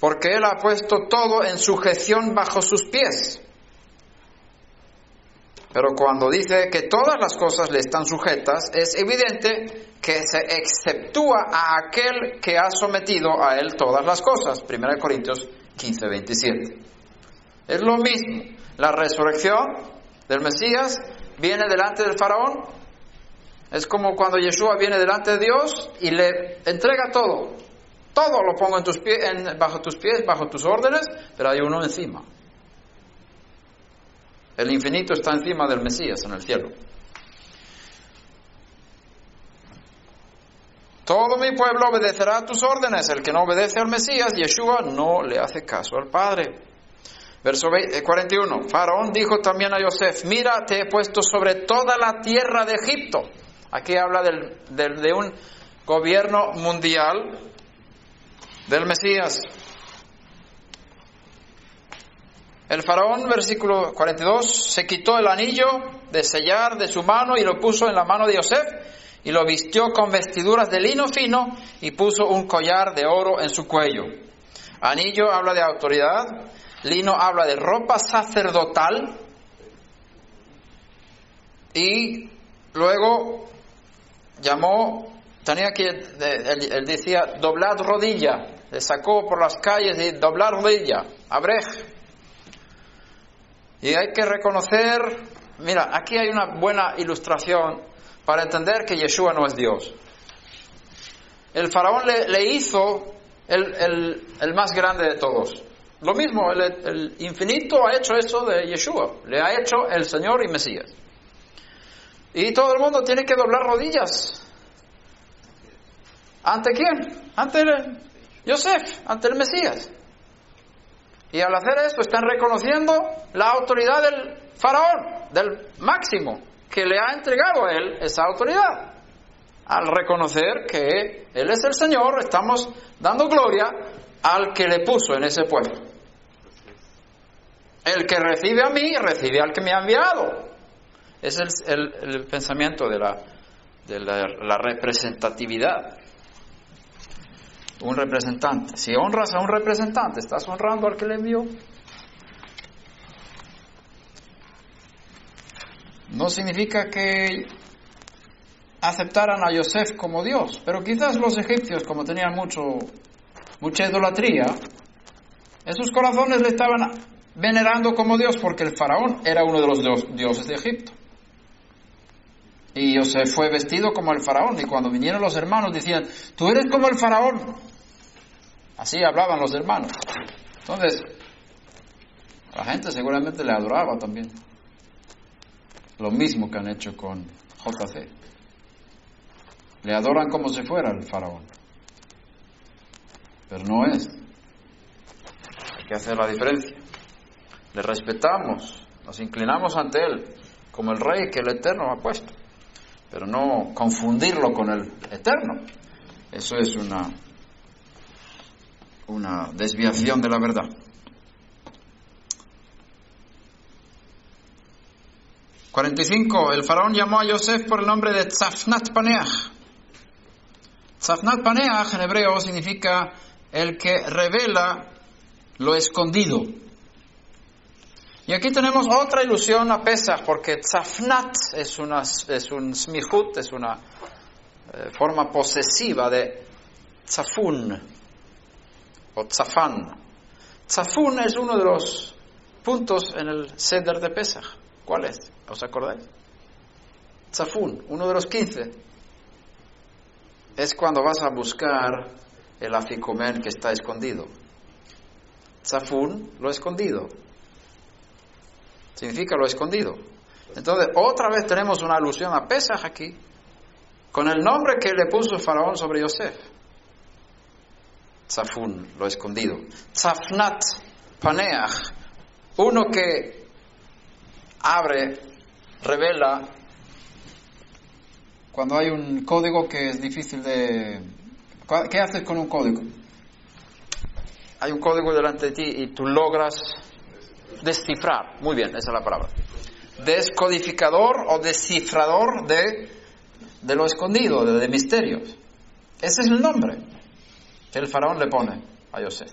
Porque él ha puesto todo en sujeción bajo sus pies. Pero cuando dice que todas las cosas le están sujetas, es evidente que se exceptúa a aquel que ha sometido a él todas las cosas. 1 Corintios 15:27. Es lo mismo. La resurrección del Mesías viene delante del faraón. Es como cuando Yeshua viene delante de Dios y le entrega todo. Todo lo pongo bajo tus pies, bajo tus órdenes, pero hay uno encima. El infinito está encima del Mesías en el cielo. Todo mi pueblo obedecerá a tus órdenes. El que no obedece al Mesías, Yeshua, no le hace caso al Padre. Verso 41. Faraón dijo también a Yosef: mira, te he puesto sobre toda la tierra de Egipto. Aquí habla de un gobierno mundial del Mesías. El faraón, versículo 42, se quitó el anillo de sellar de su mano y lo puso en la mano de Yosef y lo vistió con vestiduras de lino fino y puso un collar de oro en su cuello. Anillo habla de autoridad, lino habla de ropa sacerdotal y luego él decía doblad rodilla, le sacó por las calles y doblar rodilla, abrej. Y hay que reconocer Mira, aquí hay una buena ilustración para entender que Yeshua no es Dios. El faraón le hizo el más grande de todos. Lo mismo, el infinito ha hecho eso de Yeshua. Le ha hecho el Señor y Mesías. Y todo el mundo tiene que doblar rodillas. ¿Ante quién? Ante Yosef, ante el Mesías. Y al hacer esto están reconociendo la autoridad del faraón, del máximo, que le ha entregado a él esa autoridad. Al reconocer que él es el Señor, estamos dando gloria al que le puso en ese puesto. El que recibe a mí, recibe al que me ha enviado. Ese es el pensamiento de la representatividad. Un representante. Si honras a un representante, estás honrando al que le envió. No significa que aceptaran a Yosef como Dios, pero quizás los egipcios, como tenían mucha idolatría, en sus corazones le estaban venerando como Dios, porque el faraón era uno de los dioses de Egipto. Y Yosef fue vestido como el faraón, y cuando vinieron los hermanos decían, tú eres como el faraón. Así hablaban los hermanos. Entonces, la gente seguramente le adoraba también. Lo mismo que han hecho con JC. Le adoran como si fuera el faraón. Pero no es. Hay que hacer la diferencia. Le respetamos, nos inclinamos ante él, como el rey que el Eterno ha puesto. Pero no confundirlo con el Eterno. Eso es una desviación de la verdad. 45. El faraón llamó a Yosef por el nombre de Tzafnat Paneach. Tzafnat Paneach en hebreo significa el que revela lo escondido. Y aquí tenemos otra ilusión a Pesach, porque Tzafnat es un smihut, es una forma posesiva de Tzafun o Tzafan. Tzafun es uno de los puntos en el Seder de Pesach. ¿Cuál es? ¿Os acordáis? Tzafun, uno de los 15. Es cuando vas a buscar el afikomen que está escondido. Tzafun, lo escondido. Significa lo escondido. Entonces, otra vez tenemos una alusión a Pesach aquí, con el nombre que le puso el faraón sobre Yosef. Tzafun, lo escondido. Tzafnat Paneach, uno que abre, revela. Cuando hay un código que es difícil de... ¿Qué haces con un código? Hay un código delante de ti y tú logras descifrar. Muy bien, esa es la palabra. Descodificador o descifrador de lo escondido, de misterios. Ese es el nombre que el faraón le pone a Yosef.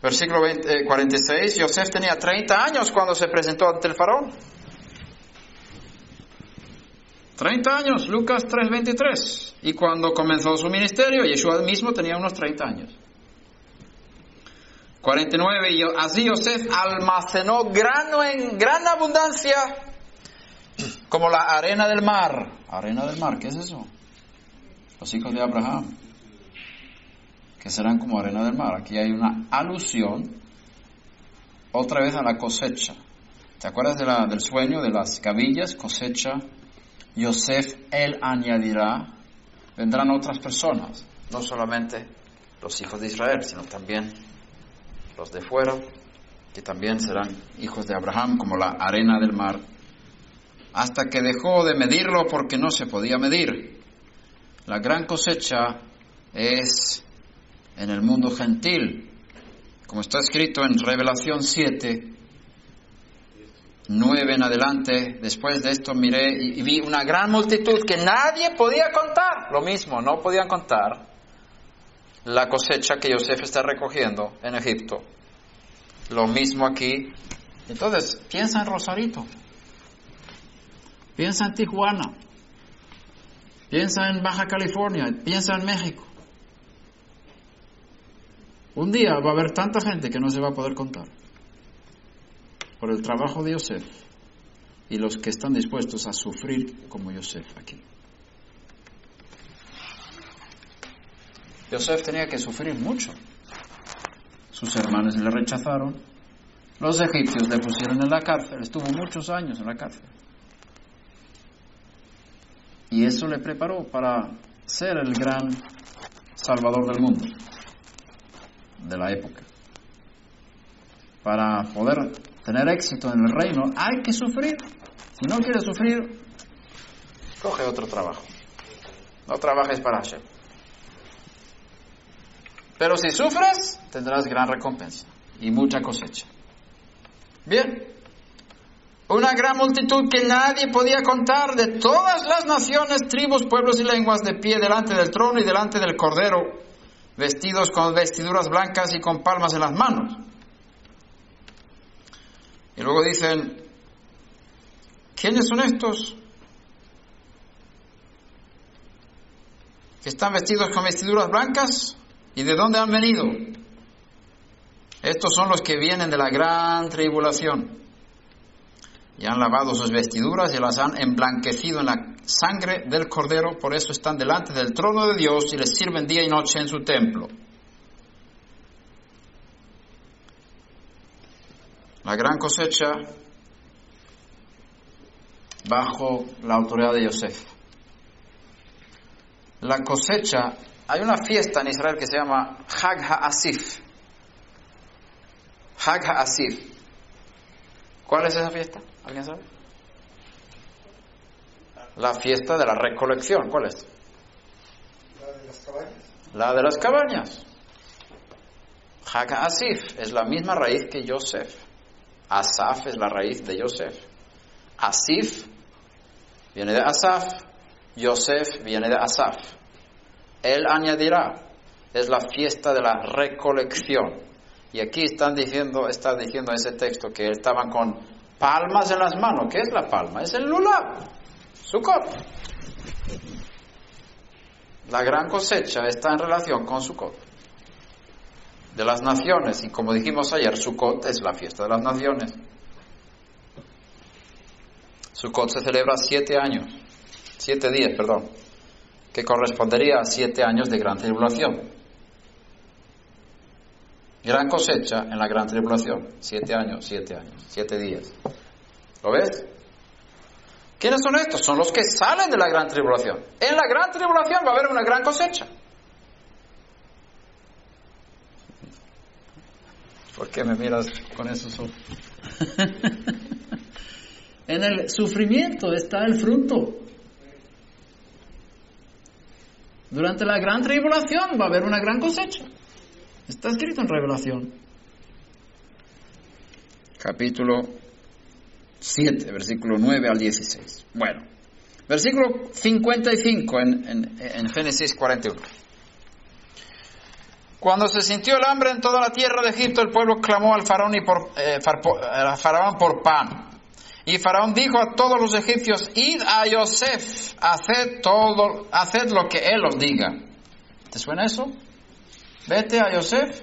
Versículo 46. Yosef tenía 30 años cuando se presentó ante el faraón. 30 años, Lucas 3:23. Y cuando comenzó su ministerio, Yeshua mismo tenía unos 30 años. 49. Y así Yosef almacenó grano en gran abundancia, como la arena del mar. Arena del mar, ¿qué es eso? Los hijos de Abraham, que serán como arena del mar. Aquí hay una alusión otra vez a la cosecha. ¿Te acuerdas del sueño de las gavillas? Cosecha. Yosef, él añadirá, vendrán otras personas, no solamente los hijos de Israel, sino también los de fuera, que también serán hijos de Abraham, como la arena del mar, hasta que dejó de medirlo porque no se podía medir. La gran cosecha es en el mundo gentil, como está escrito en Revelación 7, 9 en adelante. Después de esto miré y vi una gran multitud que nadie podía contar. Lo mismo, no podían contar la cosecha que Yosef está recogiendo en Egipto. Lo mismo aquí. Entonces, piensa en Rosarito. Piensa en Tijuana. Piensa en Baja California. Piensa en México. Un día va a haber tanta gente que no se va a poder contar. por el trabajo de Yosef y los que están dispuestos a sufrir como Yosef aquí. Yosef tenía que sufrir mucho. Sus hermanos le rechazaron. Los egipcios le pusieron en la cárcel. Estuvo muchos años en la cárcel. Y eso le preparó para ser el gran salvador del mundo, de la época. Para poder tener éxito en el reino, hay que sufrir. Si no quieres sufrir, coge otro trabajo. No trabajes para Hashem. Pero si sufres, tendrás gran recompensa y mucha cosecha. Bien. Una gran multitud que nadie podía contar, de todas las naciones, tribus, pueblos y lenguas, de pie delante del trono y delante del Cordero, vestidos con vestiduras blancas y con palmas en las manos. Y luego dicen, ¿quiénes son estos que están vestidos con vestiduras blancas? ¿Y de dónde han venido? Estos son los que vienen de la gran tribulación. Y han lavado sus vestiduras y las han emblanquecido en la sangre del Cordero. Por eso están delante del trono de Dios y les sirven día y noche en su templo. La gran cosecha bajo la autoridad de Yosef. La cosecha, hay una fiesta en Israel que se llama Hag HaAsif. Hag HaAsif. ¿Cuál es esa fiesta? ¿Alguien sabe? La fiesta de la recolección. ¿Cuál es? ¿La de las cabañas? La de las cabañas. Hag HaAsif es la misma raíz que Yosef. Asaf es la raíz de Yosef. Asif viene de Asaf. Yosef viene de Asaf. Él añadirá, es la fiesta de la recolección. Y aquí está diciendo ese texto que estaban con palmas en las manos. ¿Qué es la palma? Es el lulav, Sukkot. La gran cosecha está en relación con Sukkot. De las naciones, y como dijimos ayer, Sukkot es la fiesta de las naciones. Sukkot se celebra 7 días, que correspondería a 7 años de gran tribulación. Gran cosecha en la gran tribulación, 7 años, 7 días. ¿Lo ves? ¿Quiénes son estos? Son los que salen de la gran tribulación. En la gran tribulación va a haber una gran cosecha. ¿Por qué me miras con esos ojos? En el sufrimiento está el fruto. Durante la gran tribulación va a haber una gran cosecha. Está escrito en Revelación. Capítulo 7, versículo 9 al 16. Bueno, versículo 55 en Génesis 41. Cuando se sintió el hambre en toda la tierra de Egipto, el pueblo clamó al faraón Faraón por pan. Y Faraón dijo a todos los egipcios: id a Yosef, haced lo que él os diga. ¿Te suena eso? Vete a Yosef.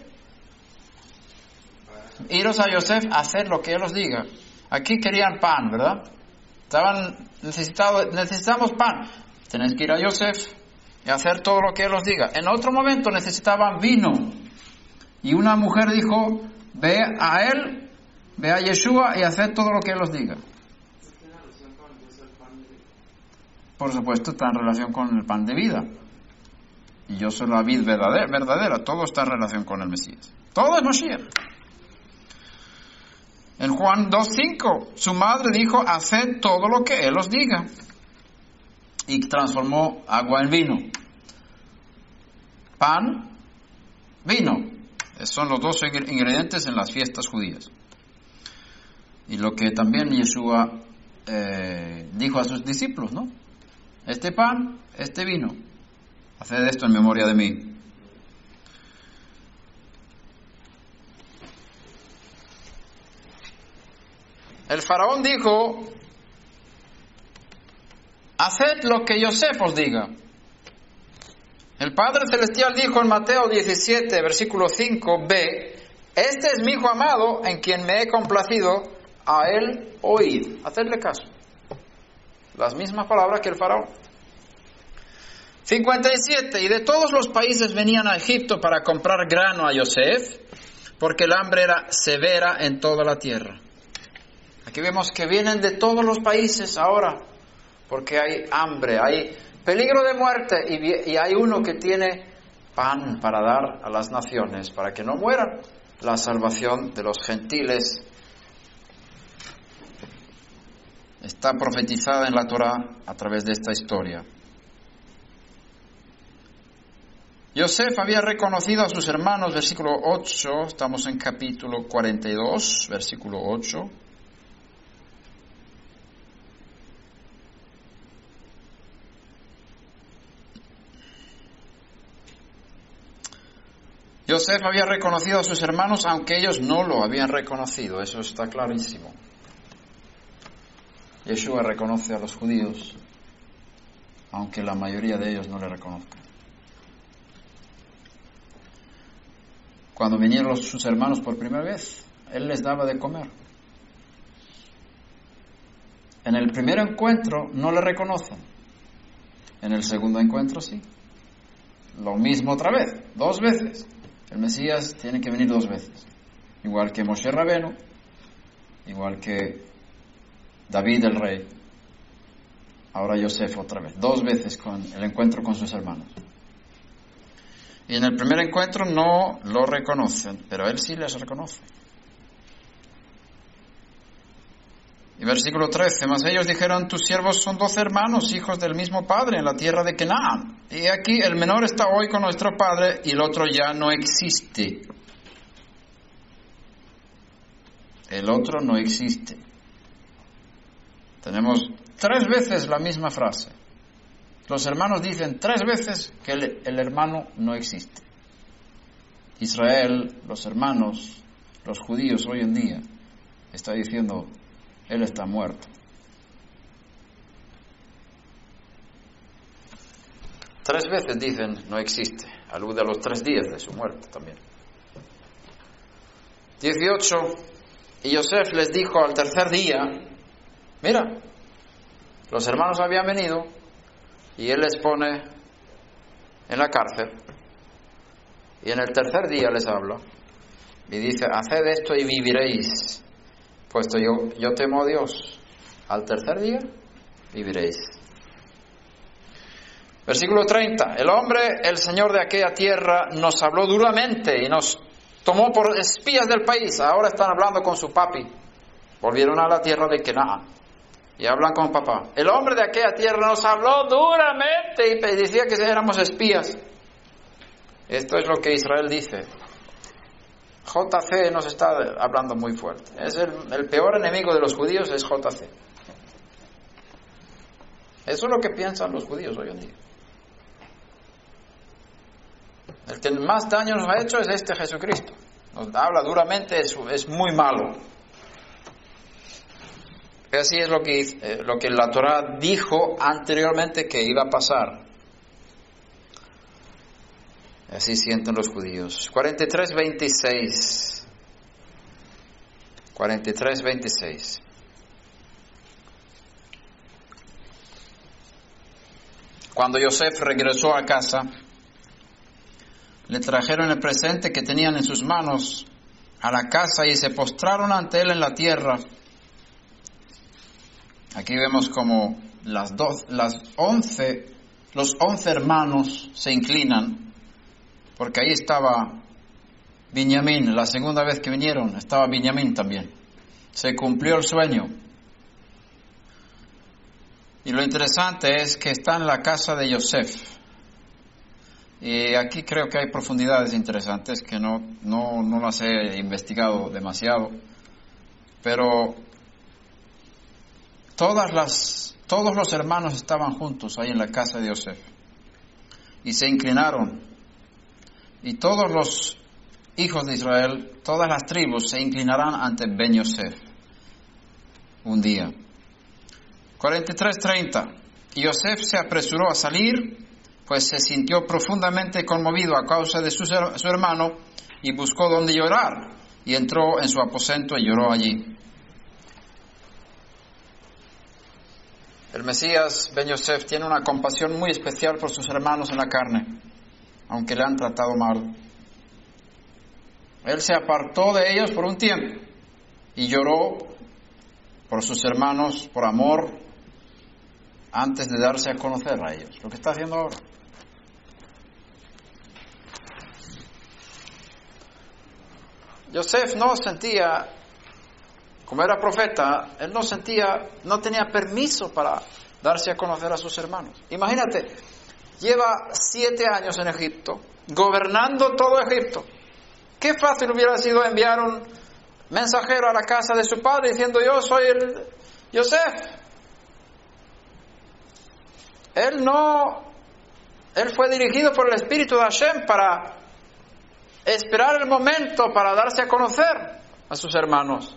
Iros a Yosef, haced lo que él os diga. Aquí querían pan, ¿verdad? Necesitamos pan. Tenéis que ir a Yosef y hacer todo lo que él os diga. En otro momento necesitaban vino. Y una mujer dijo: ve a él, ve a Yeshua y haced todo lo que él os diga. Por supuesto, está en relación con el pan de vida. Y yo soy la vid verdadera. Todo está en relación con el Mesías. Todo es Mashiach. En Juan 2:5, su madre dijo: haced todo lo que él os diga. Y transformó agua en vino. Pan, vino. Esos son los dos ingredientes en las fiestas judías. Y lo que también Yeshua dijo a sus discípulos, ¿no? Este pan, este vino. Haced esto en memoria de mí. El faraón dijo: haced lo que Yosef os diga. El Padre Celestial dijo en Mateo 17, versículo 5b: este es mi hijo amado, en quien me he complacido, a él oíd, hacerle caso. Las mismas palabras que el faraón. 57. Y de todos los países venían a Egipto para comprar grano a Yosef, porque el hambre era severa en toda la tierra. Aquí vemos que vienen de todos los países ahora, porque hay hambre, hay peligro de muerte, y hay uno que tiene pan para dar a las naciones, para que no mueran. La salvación de los gentiles está profetizada en la Torá a través de esta historia. Yosef había reconocido a sus hermanos, versículo 8, estamos en capítulo 42, versículo 8. Yosef había reconocido a sus hermanos, aunque ellos no lo habían reconocido, eso está clarísimo. Yeshua reconoce a los judíos, aunque la mayoría de ellos no le reconozcan. Cuando vinieron sus hermanos por primera vez, él les daba de comer. En el primer encuentro no le reconocen. En el segundo encuentro sí. Lo mismo otra vez, 2 veces. El Mesías tiene que venir 2 veces. Igual que Moshe Rabenu, igual que David el rey. Ahora Yosef otra vez. 2 veces con el encuentro con sus hermanos. Y en el primer encuentro no lo reconocen, pero él sí les reconoce. Y versículo 13, mas ellos dijeron, tus siervos son 12 hermanos, hijos del mismo padre, en la tierra de Canaán. Y aquí el menor está hoy con nuestro padre y el otro ya no existe. El otro no existe. Tenemos 3 veces la misma frase. Los hermanos dicen 3 veces que el hermano no existe. Israel, los hermanos, los judíos hoy en día, está diciendo, él está muerto. 3 veces dicen no existe, alude a los 3 días de su muerte también. 18, y Yosef les dijo al tercer día, mira, los hermanos habían venido, y él les pone en la cárcel, y en el tercer día les habla, y dice, haced esto y viviréis, puesto yo temo a Dios, al tercer día viviréis. Versículo 30, el hombre, el Señor de aquella tierra, nos habló duramente, y nos tomó por espías del país. Ahora están hablando con su papi, volvieron a la tierra de Canaán. Y hablan con papá. El hombre de aquella tierra nos habló duramente y decía que éramos espías. Esto es lo que Israel dice. JC nos está hablando muy fuerte. Es el peor enemigo de los judíos es JC. Eso es lo que piensan los judíos hoy en día. El que más daño nos ha hecho es este Jesucristo. Nos habla duramente, es muy malo. Así es lo que la Torá dijo anteriormente que iba a pasar. Así sienten los judíos. 43:26. 43:26. Cuando Yosef regresó a casa, le trajeron el presente que tenían en sus manos a la casa y se postraron ante él en la tierra. Aquí vemos como los 11 hermanos se inclinan, porque ahí estaba Benjamín, la segunda vez que vinieron, estaba Benjamín también. Se cumplió el sueño. Y lo interesante es que está en la casa de Yosef. Y aquí creo que hay profundidades interesantes que no las he investigado demasiado, pero todos los hermanos estaban juntos ahí en la casa de Yosef y se inclinaron, y todos los hijos de Israel, todas las tribus se inclinarán ante Ben Yosef un día. 43:30. Y Yosef se apresuró a salir, pues se sintió profundamente conmovido a causa de su hermano, y buscó donde llorar, y entró en su aposento y lloró allí. El Mesías Ben Yosef tiene una compasión muy especial por sus hermanos en la carne, aunque le han tratado mal. Él se apartó de ellos por un tiempo y lloró por sus hermanos por amor antes de darse a conocer a ellos, lo que está haciendo ahora. Yosef no sentía, como era profeta, él no tenía permiso para darse a conocer a sus hermanos. Imagínate, lleva 7 años en Egipto, gobernando todo Egipto. Qué fácil hubiera sido enviar un mensajero a la casa de su padre diciendo: yo soy el Yosef. Él fue dirigido por el Espíritu de Hashem para esperar el momento para darse a conocer a sus hermanos.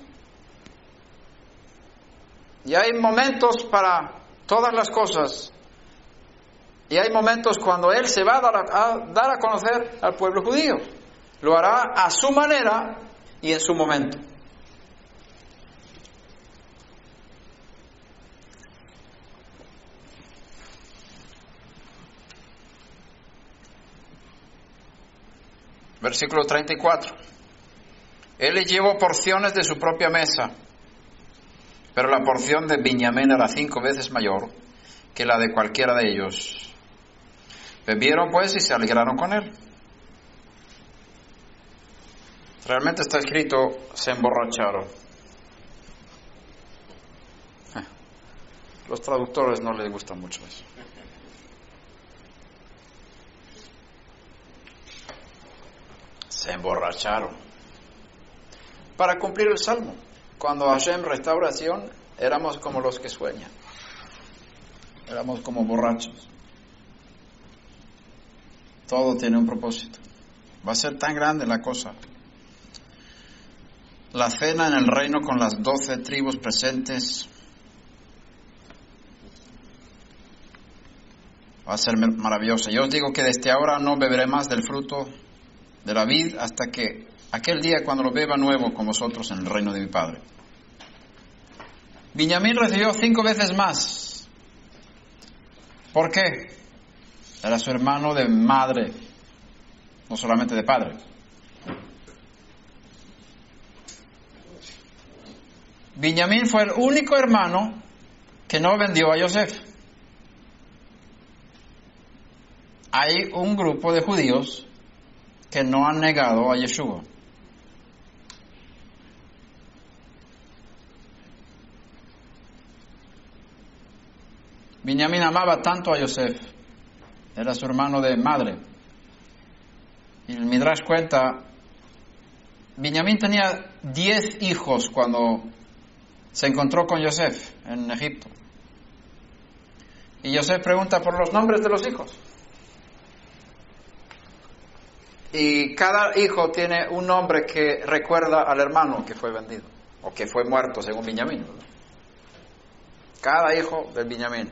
Y hay momentos para todas las cosas. Y hay momentos cuando Él se va a dar a conocer al pueblo judío. Lo hará a su manera y en su momento. Versículo 34. Él le llevó porciones de su propia mesa, pero la porción de Benjamín era 5 veces mayor que la de cualquiera de ellos. Bebieron pues y se alegraron con él. Realmente está escrito: se emborracharon. Los traductores no les gusta mucho eso. Se emborracharon. Para cumplir el salmo: cuando Hashem restauración, éramos como los que sueñan. Éramos como borrachos. Todo tiene un propósito. Va a ser tan grande la cosa. La cena en el reino con las 12 tribus presentes va a ser maravillosa. Yo os digo que desde ahora no beberé más del fruto de la vid hasta que aquel día cuando lo beba nuevo con vosotros en el reino de mi Padre. Benjamín recibió 5 veces más. ¿Por qué? Era su hermano de madre, no solamente de padre. Benjamín fue el único hermano que no vendió a Yosef. Hay un grupo de judíos que no han negado a Yeshua. Benjamín amaba tanto a Yosef, era su hermano de madre. Y el Midrash cuenta, Benjamín tenía 10 hijos cuando se encontró con Yosef en Egipto. Y Yosef pregunta por los nombres de los hijos. Y cada hijo tiene un nombre que recuerda al hermano que fue vendido, o que fue muerto según Benjamín. Cada hijo de Benjamín.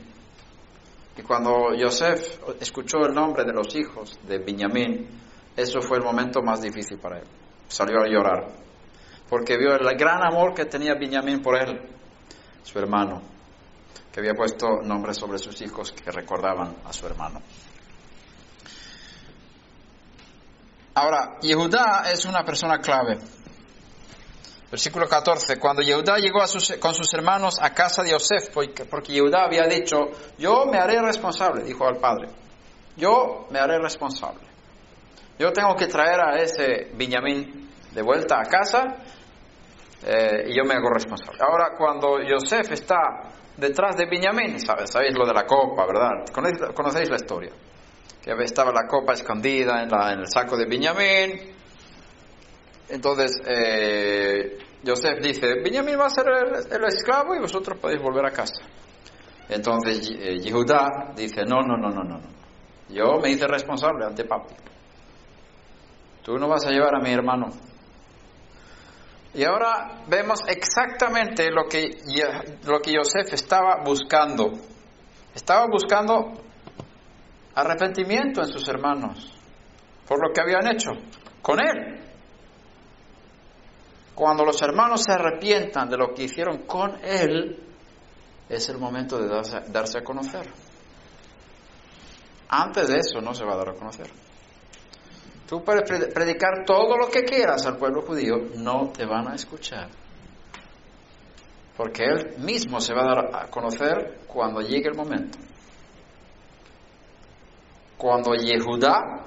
Y cuando Yosef escuchó el nombre de los hijos de Benjamín, eso fue el momento más difícil para él. Salió a llorar, porque vio el gran amor que tenía Benjamín por él, su hermano, que había puesto nombres sobre sus hijos que recordaban a su hermano. Ahora, Yehudá es una persona clave. Versículo 14, cuando Yehudá llegó con sus hermanos a casa de Yosef, porque Yehudá había dicho, yo me haré responsable, dijo al padre, yo me haré responsable. Yo tengo que traer a ese Benjamín de vuelta a casa y yo me hago responsable. Ahora, cuando Yosef está detrás de Benjamín, sabéis lo de la copa, ¿verdad? Conocéis la historia. Que estaba la copa escondida en el saco de Benjamín. Entonces Yosef dice, Benjamín va a ser el esclavo y vosotros podéis volver a casa. Entonces Yehudá dice, no, yo me hice responsable ante papi. Tú no vas a llevar a mi hermano. Y ahora vemos exactamente lo que Yosef estaba buscando. Estaba buscando arrepentimiento en sus hermanos por lo que habían hecho con él. Cuando los hermanos se arrepientan de lo que hicieron con él, es el momento de darse a conocer. Antes de eso no se va a dar a conocer. Tú puedes predicar todo lo que quieras al pueblo judío, no te van a escuchar. Porque Él mismo se va a dar a conocer cuando llegue el momento. Cuando Yehudá,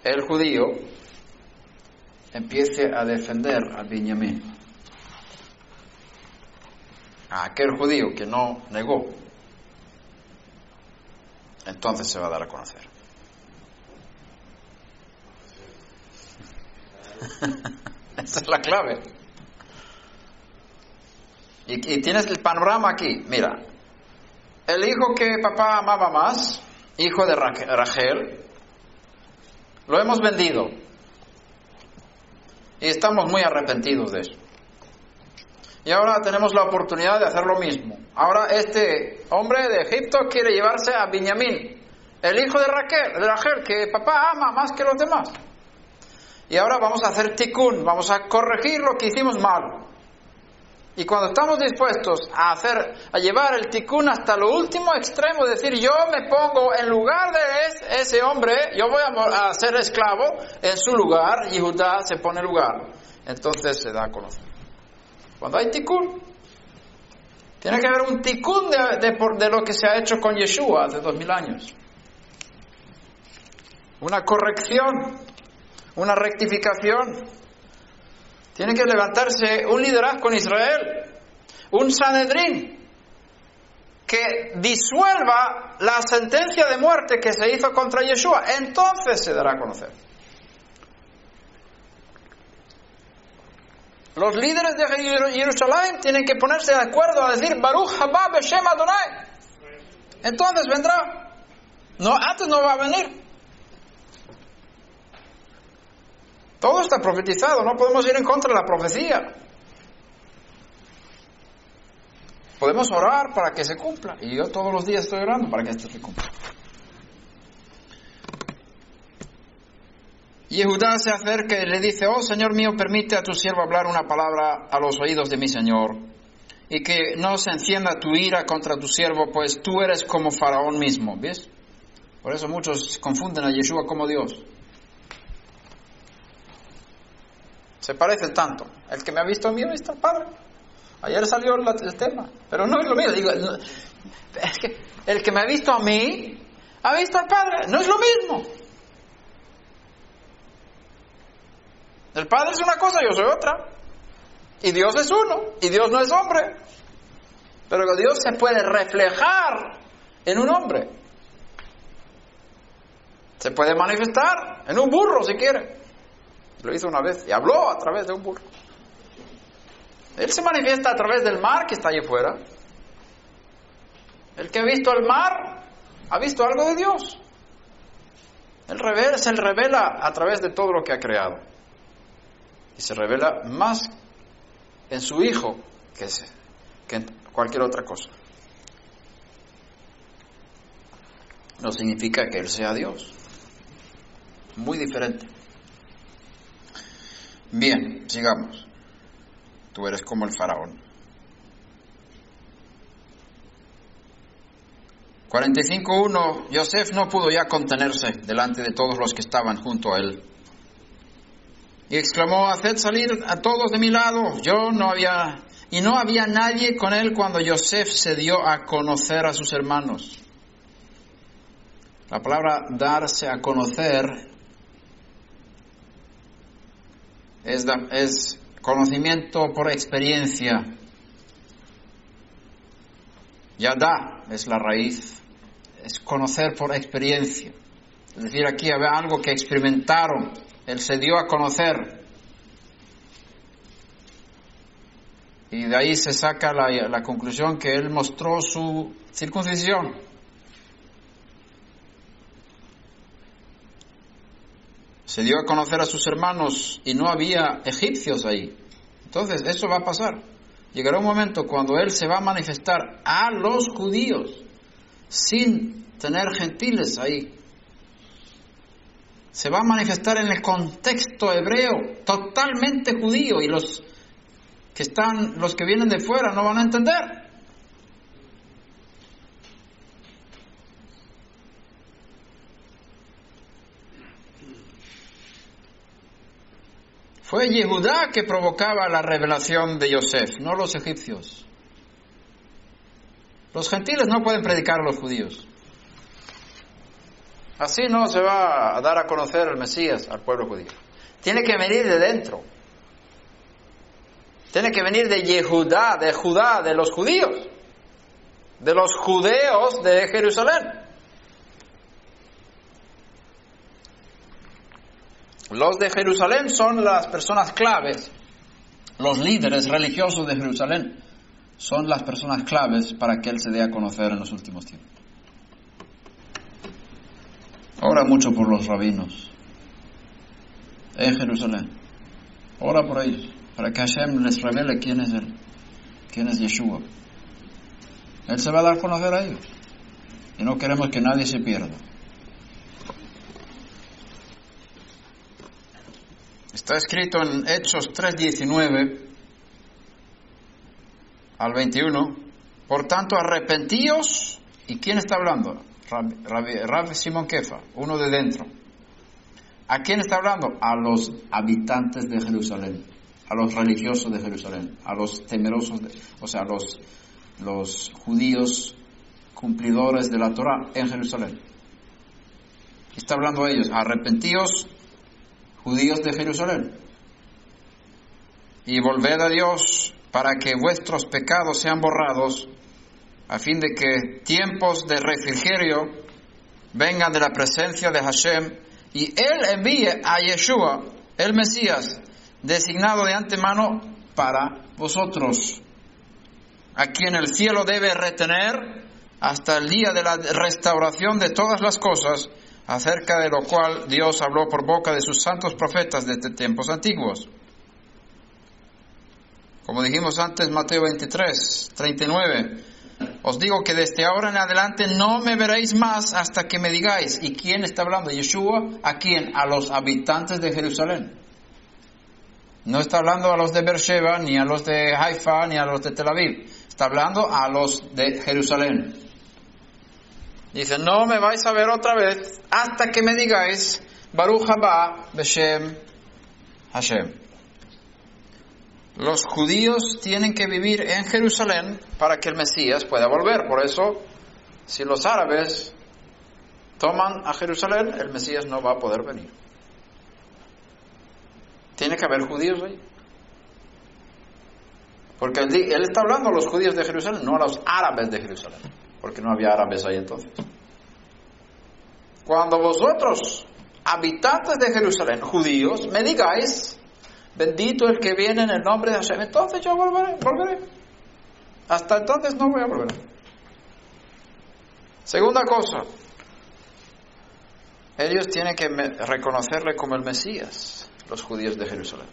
el judío, empiece a defender a Benjamín, a aquel judío que no negó, entonces se va a dar a conocer. Esa es la clave. Y tienes el panorama aquí. Mira, el hijo que papá amaba más, hijo de Rachel, lo hemos vendido. Y estamos muy arrepentidos de eso. Y ahora tenemos la oportunidad de hacer lo mismo. Ahora este hombre de Egipto quiere llevarse a Benjamín, el hijo de Rachel, que papá ama más que los demás. Y ahora vamos a hacer tikkun, vamos a corregir lo que hicimos mal. Y cuando estamos dispuestos a llevar el tikkun hasta lo último extremo, decir, yo me pongo en lugar de ese hombre, yo voy a ser esclavo en su lugar, y Judá se pone en lugar, entonces se da a conocer. Cuando hay tikkun, tiene que haber un tikkun de lo que se ha hecho con Yeshua hace 2000 años. Una corrección, una rectificación. Tiene que levantarse un liderazgo en Israel, un Sanedrín, que disuelva la sentencia de muerte que se hizo contra Yeshua. Entonces se dará a conocer. Los líderes de Jerusalén tienen que ponerse de acuerdo a decir Baruch haba b'shem Adonai. Entonces vendrá. No, antes no va a venir. Todo está profetizado, no podemos ir en contra de la profecía. Podemos orar para que se cumpla, y yo todos los días estoy orando para que esto se cumpla. Yehudá se acerca y le dice, oh Señor mío, permite a tu siervo hablar una palabra a los oídos de mi Señor, y que no se encienda tu ira contra tu siervo, pues tú eres como Faraón mismo. ¿Ves? Por eso muchos confunden a Yeshua como Dios. Se parece tanto. El que me ha visto a mí ha visto al Padre. Ayer salió el tema, pero no es lo mismo. Digo, es que el que me ha visto a mí ha visto al Padre. No es lo mismo. El Padre es una cosa, yo soy otra. Y Dios es uno. Y Dios no es hombre. Pero Dios se puede reflejar en un hombre. Se puede manifestar en un burro si quiere. Lo hizo una vez y habló a través de un burro. Él se manifiesta a través del mar que está allí afuera. El que ha visto el mar ha visto algo de Dios. Él se revela a través de todo lo que ha creado. Y se revela más en su Hijo que en cualquier otra cosa. No significa que Él sea Dios. Muy diferente. Bien, sigamos. Tú eres como el faraón. 45:1. Yosef no pudo ya contenerse delante de todos los que estaban junto a él. Y exclamó, haced salir a todos de mi lado. No había nadie con él cuando Yosef se dio a conocer a sus hermanos. La palabra darse a conocer es conocimiento por experiencia. Yadá es la raíz, es conocer por experiencia. Es decir, aquí había algo que experimentaron, él se dio a conocer. Y de ahí se saca la conclusión que él mostró su circuncisión. Se dio a conocer a sus hermanos y no había egipcios ahí. Entonces, eso va a pasar. Llegará un momento cuando Él se va a manifestar a los judíos sin tener gentiles ahí. Se va a manifestar en el contexto hebreo, totalmente judío, y los los que vienen de fuera no van a entender. Fue Yehudá que provocaba la revelación de Yosef, no los egipcios. Los gentiles no pueden predicar a los judíos. Así no se va a dar a conocer el Mesías al pueblo judío. Tiene que venir de dentro. Tiene que venir de Yehudá, de Judá, de los judíos. De los judeos de Jerusalén. Los de Jerusalén son las personas claves. Los líderes religiosos de Jerusalén son las personas claves para que Él se dé a conocer en los últimos tiempos. Ora mucho por los rabinos en Jerusalén. Ora por ellos, para que Hashem les revele quién es Él, quién es Yeshua. Él se va a dar a conocer a ellos. Y no queremos que nadie se pierda. Está escrito en Hechos 3:19 al 21. Por tanto, arrepentíos. ¿Y quién está hablando? Rab Simón Kefa, uno de dentro. ¿A quién está hablando? A los habitantes de Jerusalén, a los religiosos de Jerusalén, a los temerosos, a los judíos cumplidores de la Torah en Jerusalén. Está hablando a ellos, arrepentíos, judíos de Jerusalén, y volved a Dios para que vuestros pecados sean borrados, a fin de que tiempos de refrigerio vengan de la presencia de Hashem, y Él envíe a Yeshua, el Mesías, designado de antemano para vosotros, a quien el cielo debe retener hasta el día de la restauración de todas las cosas, acerca de lo cual Dios habló por boca de sus santos profetas desde tiempos antiguos. Como dijimos antes, Mateo 23:39, os digo que desde ahora en adelante no me veréis más hasta que me digáis. ¿Y quién está hablando? Yeshua. ¿A quién? A los habitantes de Jerusalén. No está hablando a los de Beersheba, ni a los de Haifa, ni a los de Tel Aviv. Está hablando a los de Jerusalén. Dice, no me vais a ver otra vez hasta que me digáis, Baruch haba Beshem Hashem. Los judíos tienen que vivir en Jerusalén para que el Mesías pueda volver. Por eso, si los árabes toman a Jerusalén, el Mesías no va a poder venir. Tiene que haber judíos ahí. Porque él está hablando a los judíos de Jerusalén, no a los árabes de Jerusalén. Porque no había árabes ahí entonces. Cuando vosotros, habitantes de Jerusalén, judíos, me digáis, bendito el que viene en el nombre de Hashem, entonces yo volveré. Hasta entonces no voy a volver. Segunda cosa, ellos tienen que reconocerle como el Mesías, los judíos de Jerusalén.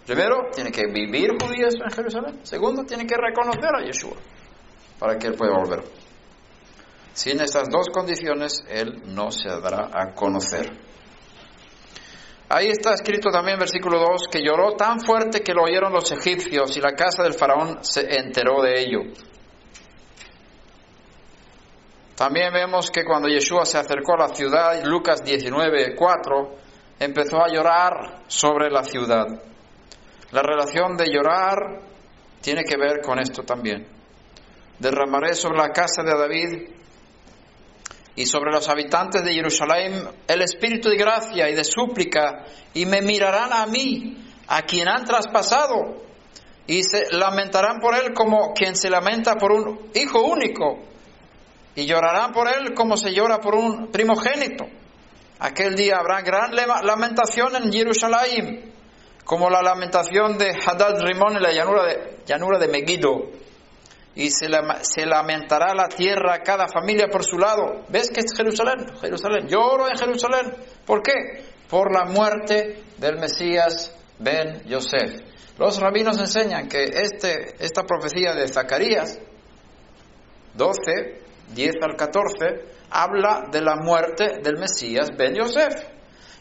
Primero, tienen que vivir judíos en Jerusalén. Segundo, tienen que reconocer a Yeshua para que él pueda volver. Sin estas dos condiciones, él no se dará a conocer. Ahí está escrito también, versículo 2, que lloró tan fuerte que lo oyeron los egipcios y la casa del faraón se enteró de ello. También vemos que cuando Yeshua se acercó a la ciudad, Lucas 19:4, empezó a llorar sobre la ciudad. La relación de llorar tiene que ver con esto también. Derramaré sobre la casa de David y sobre los habitantes de Jerusalén el espíritu de gracia y de súplica, y me mirarán a mí, a quien han traspasado, y se lamentarán por él como quien se lamenta por un hijo único, y llorarán por él como se llora por un primogénito. Aquel día habrá gran lamentación en Jerusalén, como la lamentación de Hadad Rimón en la llanura de Megiddo. Y se lamentará la tierra, cada familia por su lado. ¿Ves que es Jerusalén? Jerusalén. Lloro en Jerusalén. ¿Por qué? Por la muerte del Mesías Ben Yosef. Los rabinos enseñan que esta profecía de Zacarías 12, 10 al 14, habla de la muerte del Mesías Ben Yosef.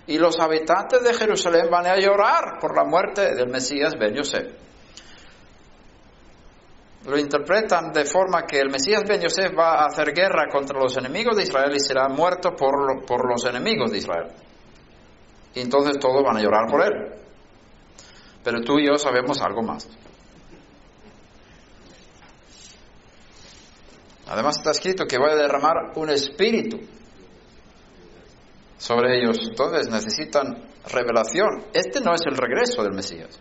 Y los habitantes de Jerusalén van a llorar por la muerte del Mesías Ben Yosef. lo interpretan de forma que el Mesías Ben Yosef va a hacer guerra contra los enemigos de Israel y será muerto por los enemigos de Israel. Y entonces todos van a llorar por él. Pero tú y yo sabemos algo más. Además está escrito que voy a derramar un espíritu sobre ellos. Entonces necesitan revelación. Este no es el regreso del Mesías.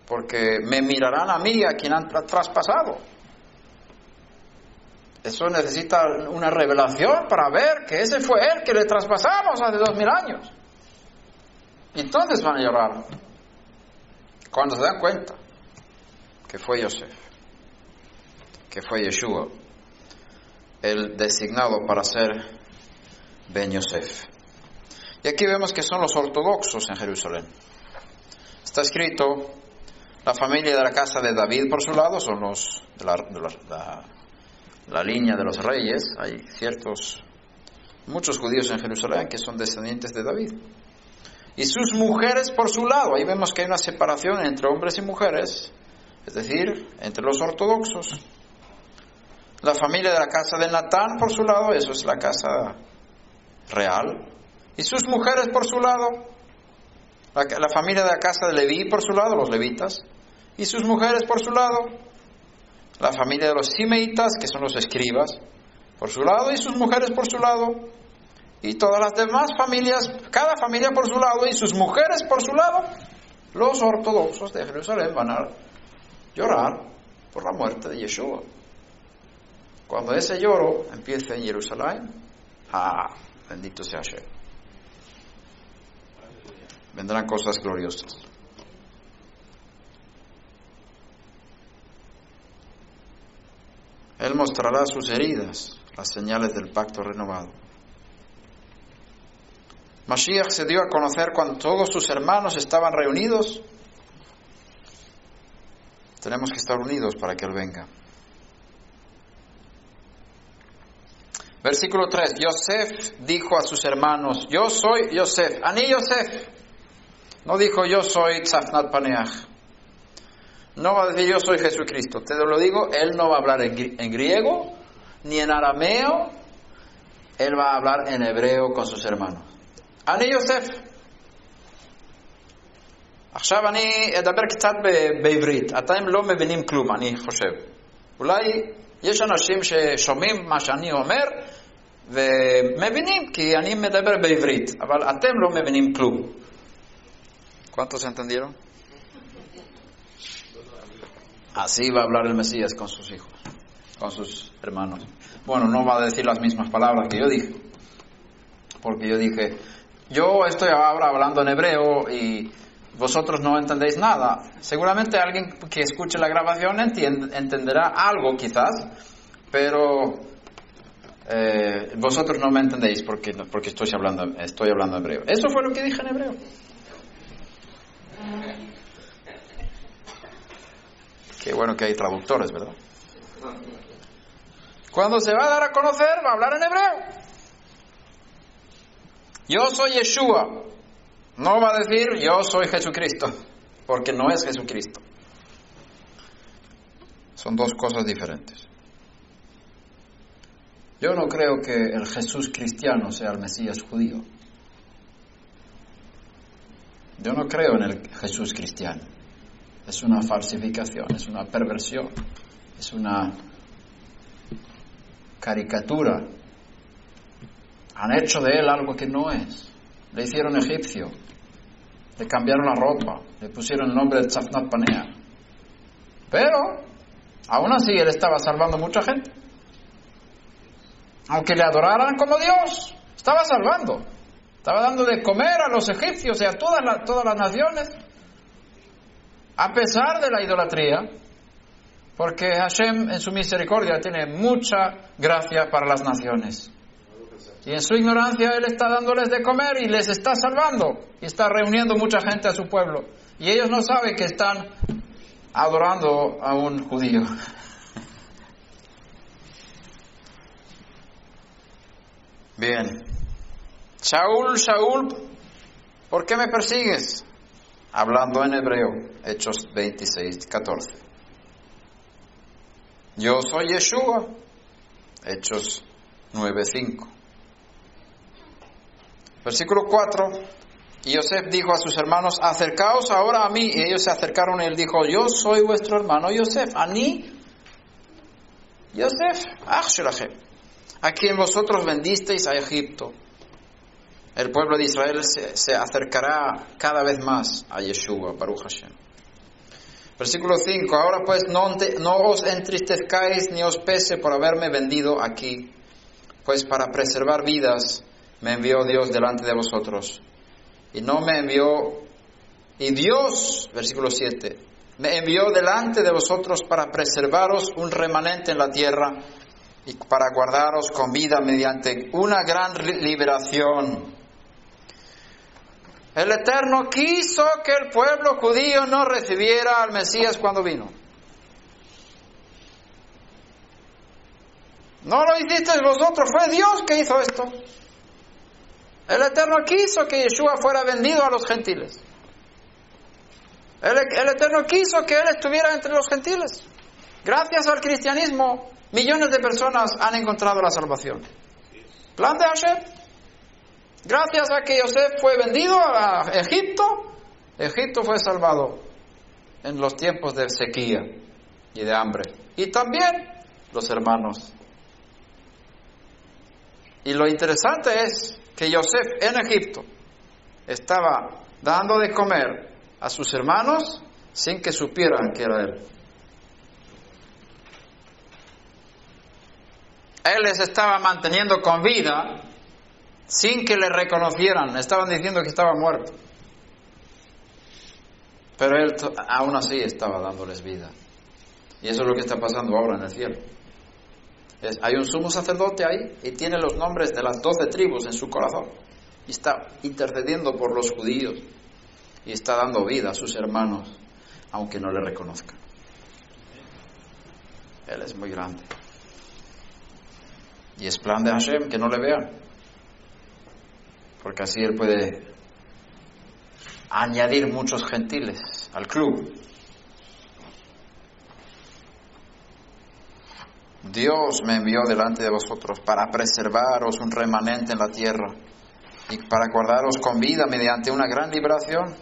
Porque me mirarán a mí, a quien han traspasado. Eso necesita una revelación para ver que ese fue él que le traspasamos hace 2000 años. Y entonces van a llorar cuando se dan cuenta que fue Yosef, que fue Yeshua, el designado para ser Ben Yosef. Y aquí vemos que son los ortodoxos en Jerusalén. Está escrito: la familia de la casa de David por su lado son los de la línea de los reyes. Hay muchos judíos en Jerusalén que son descendientes de David. Y sus mujeres por su lado. Ahí vemos que hay una separación entre hombres y mujeres, es decir, entre los ortodoxos. La familia de la casa de Natán por su lado, eso es la casa real. Y sus mujeres por su lado, la familia de la casa de Leví por su lado, los levitas. Y sus mujeres por su lado, la familia de los simeitas, que son los escribas, por su lado, y sus mujeres por su lado, y todas las demás familias, cada familia por su lado, y sus mujeres por su lado. Los ortodoxos de Jerusalén van a llorar por la muerte de Yeshua. Cuando ese lloro empiece en Jerusalén, bendito sea Hashem, vendrán cosas gloriosas. Él mostrará sus heridas, las señales del pacto renovado. Mashiach se dio a conocer cuando todos sus hermanos estaban reunidos. Tenemos que estar unidos para que Él venga. Versículo 3. Yosef dijo a sus hermanos: yo soy Yosef, Ani Yosef. No dijo yo soy Tzafnat Paneach. No va a decir yo soy Jesucristo. Te lo digo, él no va a hablar en griego ni en arameo. Él va a hablar en hebreo con sus hermanos. אני יוסף. עכשיו אני אדבר קצת בעברית. אתם לא מבינים כלום, אני חושב. אולי יש אנשים ששומעים מה שאני אומר ומבינים כי אני מדבר בעברית, אבל אתם לא מבינים כלום. ¿Cuántos entendieron? Así va a hablar el Mesías con sus hijos, con sus hermanos. Bueno, no va a decir las mismas palabras que yo dije, porque yo dije, yo estoy ahora hablando en hebreo y vosotros no entendéis nada. Seguramente alguien que escuche la grabación entenderá algo quizás, pero vosotros no me entendéis porque estoy hablando en hebreo. Eso fue lo que dije en hebreo. Qué bueno que hay traductores, ¿verdad? Cuando se va a dar a conocer, va a hablar en hebreo. Yo soy Yeshua. No va a decir yo soy Jesucristo, porque no es Jesucristo. Son dos cosas diferentes. Yo no creo que el Jesús cristiano sea el Mesías judío. Yo no creo en el Jesús cristiano. Es una falsificación, es una perversión, es una caricatura. Han hecho de él algo que no es. Le hicieron egipcio, le cambiaron la ropa, le pusieron el nombre de Tzafnat Paneach. Pero, aún así, él estaba salvando mucha gente. Aunque le adoraran como Dios, estaba salvando. Estaba dando de comer a los egipcios y a todas las naciones. A pesar de la idolatría, porque Hashem en su misericordia tiene mucha gracia para las naciones. Y en su ignorancia Él está dándoles de comer y les está salvando. Y está reuniendo mucha gente a su pueblo. Y ellos no saben que están adorando a un judío. Bien. Shaul, Shaul, ¿por qué me persigues? Hablando en hebreo, Hechos 26, 14. Yo soy Yeshua. Hechos 9:5. Versículo 4. Y Yosef dijo a sus hermanos, acercaos ahora a mí. Y ellos se acercaron y él dijo, yo soy vuestro hermano Yosef. Ani Yosef, a quien vosotros vendisteis a Egipto. El pueblo de Israel se acercará cada vez más a Yeshua, Baruch Hashem. Versículo 5. Ahora pues no os entristezcáis ni os pese por haberme vendido aquí, pues para preservar vidas me envió Dios delante de vosotros. Y no me envió, y Dios, versículo 7, me envió delante de vosotros para preservaros un remanente en la tierra y para guardaros con vida mediante una gran liberación. El Eterno quiso que el pueblo judío no recibiera al Mesías cuando vino. No lo hicisteis vosotros, fue Dios que hizo esto. El Eterno quiso que Yeshua fuera vendido a los gentiles. El Eterno quiso que Él estuviera entre los gentiles. Gracias al cristianismo, millones de personas han encontrado la salvación. Plan de Hashem. Gracias a que Yosef fue vendido a Egipto, Egipto fue salvado en los tiempos de sequía y de hambre. Y también los hermanos. Y lo interesante es que Yosef en Egipto estaba dando de comer a sus hermanos sin que supieran que era él. Él les estaba manteniendo con vida sin que le reconocieran. Estaban diciendo que estaba muerto. Pero él aún así estaba dándoles vida. Y eso es lo que está pasando ahora en el cielo. Hay un sumo sacerdote ahí y tiene los nombres de las 12 tribus en su corazón. Y está intercediendo por los judíos. Y está dando vida a sus hermanos, aunque no le reconozcan. Él es muy grande. Y es plan de Hashem que no le vean. Porque así Él puede añadir muchos gentiles al club. Dios me envió delante de vosotros para preservaros un remanente en la tierra y para guardaros con vida mediante una gran liberación.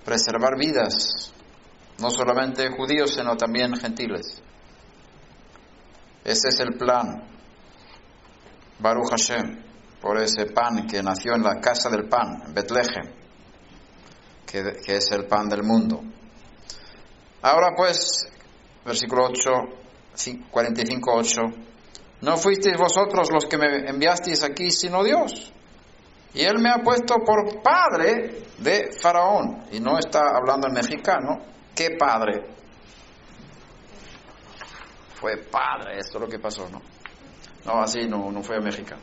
Preservar vidas, no solamente judíos, sino también gentiles. Ese es el plan. Baruch Hashem, por ese pan que nació en la casa del pan, en Betlehem, que es el pan del mundo. Ahora pues, versículo 8, 45:8, no fuisteis vosotros los que me enviasteis aquí, sino Dios. Y Él me ha puesto por padre de Faraón. Y no está hablando en mexicano. ¿Qué padre? Fue padre, esto es lo que pasó, ¿no? No, así no fue mexicano.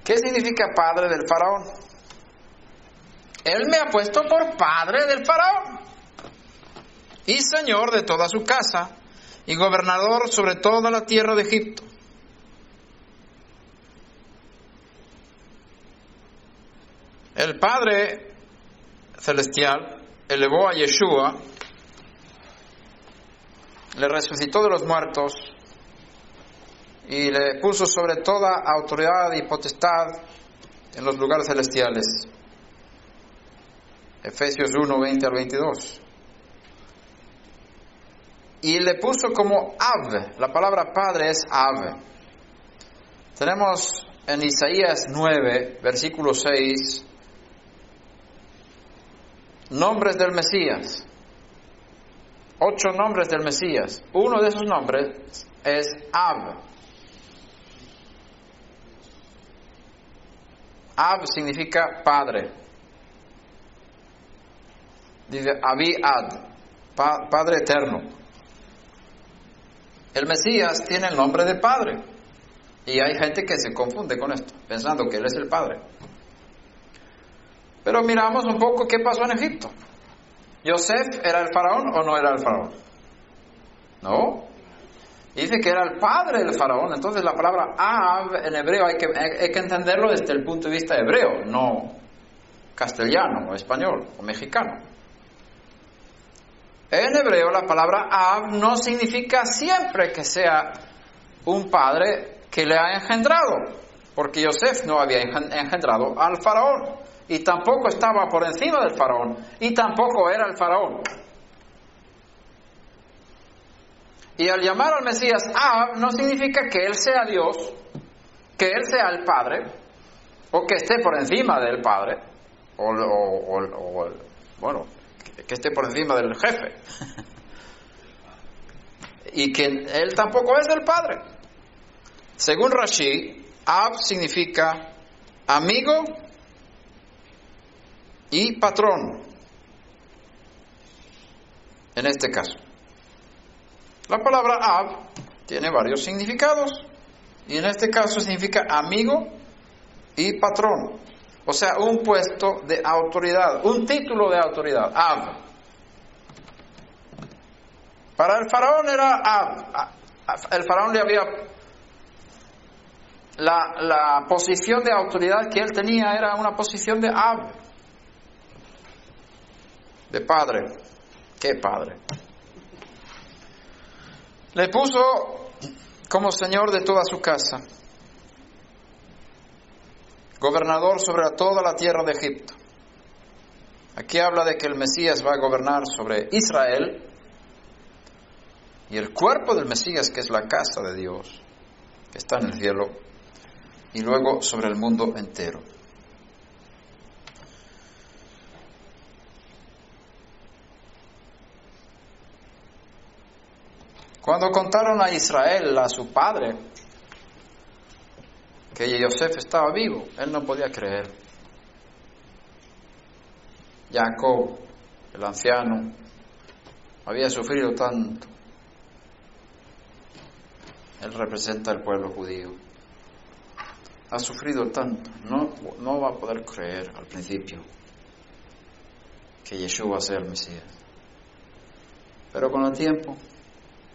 ¿Qué significa padre del Faraón? Él me ha puesto por padre del Faraón. Y señor de toda su casa. Y gobernador sobre toda la tierra de Egipto. El Padre Celestial elevó a Yeshua, le resucitó de los muertos y le puso sobre toda autoridad y potestad en los lugares celestiales. Efesios 1:20-22. Y le puso como Ab. La palabra Padre es Ab. Tenemos en Isaías 9, versículo 6, nombres del Mesías. 8 nombres del Mesías. Uno de esos nombres es Ab. Ab significa padre. Dice Abi-Ad, Padre eterno. El Mesías tiene el nombre de Padre. Y hay gente que se confunde con esto, pensando que Él es el Padre. Pero miramos un poco qué pasó en Egipto. ¿Yosef era el faraón o no era el faraón? No. Dice que era el padre del faraón. Entonces la palabra Ab en hebreo hay que entenderlo desde el punto de vista hebreo, no castellano o español o mexicano. En hebreo la palabra Ab no significa siempre que sea un padre que le ha engendrado, porque Yosef no había engendrado al faraón, y tampoco estaba por encima del faraón, y tampoco era el faraón. Y al llamar al Mesías Ab no significa que él sea Dios, que él sea el padre, o que esté por encima del padre, bueno, que esté por encima del jefe. Y que él tampoco es el padre. Según Rashi, Ab significa amigo y patrón, en este caso. La palabra Ab tiene varios significados, y en este caso significa amigo y patrón. O sea, un puesto de autoridad, un título de autoridad, Ab. Para el faraón era Ab. El faraón le había... La posición de autoridad que él tenía era una posición de Ab, de padre. ¿Qué padre? Le puso como señor de toda su casa, gobernador sobre toda la tierra de Egipto. Aquí habla de que el Mesías va a gobernar sobre Israel y el cuerpo del Mesías, que es la casa de Dios, que está en el cielo, y luego sobre el mundo entero. Cuando contaron a Israel, a su padre, que Yosef estaba vivo, él no podía creer. Jacob, el anciano, había sufrido tanto. Él representa al pueblo judío. Ha sufrido tanto, no va a poder creer al principio que Yeshua sea el Mesías. Pero con el tiempo,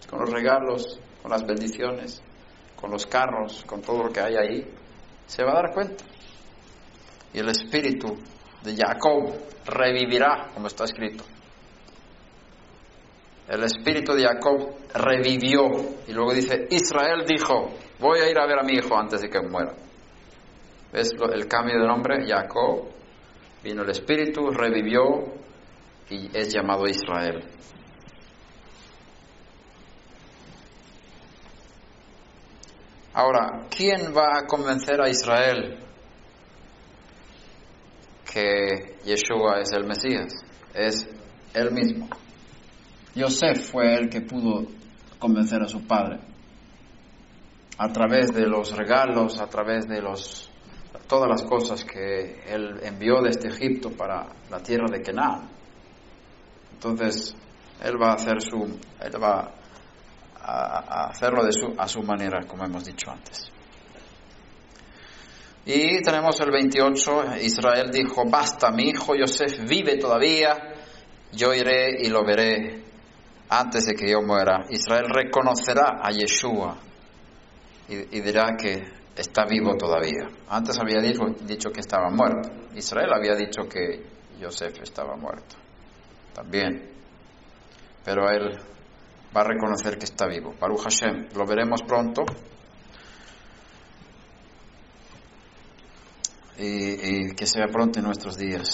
con los regalos, con las bendiciones, con los carros, con todo lo que hay ahí, se va a dar cuenta. Y el espíritu de Jacob revivirá, como está escrito. El espíritu de Jacob revivió, y luego dice, Israel dijo, voy a ir a ver a mi hijo antes de que muera. ¿Ves el cambio de nombre? Jacob, vino el espíritu, revivió, y es llamado Israel. Ahora, ¿quién va a convencer a Israel que Yeshua es el Mesías? Es él mismo. Yosef fue el que pudo convencer a su padre a través de los regalos, a través de todas las cosas que él envió desde Egipto para la tierra de Canaán. Entonces, él va a hacerlo a su manera, como hemos dicho antes. Y tenemos el 28, Israel dijo, basta, mi hijo Yosef vive todavía, yo iré y lo veré antes de que yo muera. Israel reconocerá a Yeshua y dirá que está vivo todavía. Antes había dicho que estaba muerto. Israel había dicho que Yosef estaba muerto también, pero él va a reconocer que está vivo. Baruch Hashem, lo veremos pronto. Y que sea pronto en nuestros días.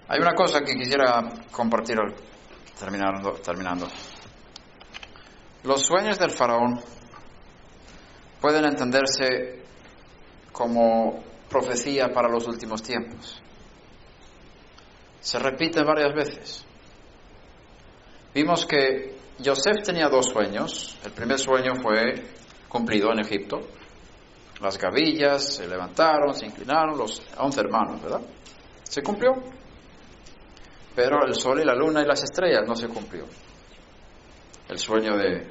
Hay una cosa que quisiera compartir terminando. Los sueños del faraón pueden entenderse como profecía para los últimos tiempos. Se repite varias veces. Vimos que Yosef tenía 2 sueños. El primer sueño fue cumplido en Egipto. Las gavillas se levantaron, se inclinaron, los 11 hermanos, ¿verdad? Se cumplió. Pero el sol y la luna y las estrellas no se cumplió. El sueño del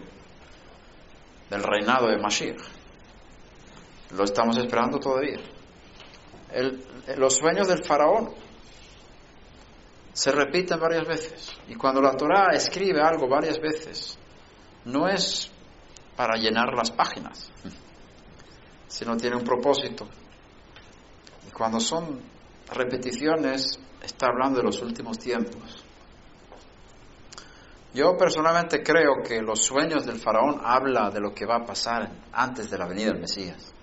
reinado de Mashiach. Lo estamos esperando todavía. Los sueños del faraón se repiten varias veces. Y cuando la Torá escribe algo varias veces, no es para llenar las páginas, sino tiene un propósito. cuando son repeticiones, está hablando de los últimos tiempos. Yo personalmente creo que los sueños del faraón habla de lo que va a pasar antes de la venida del Mesías.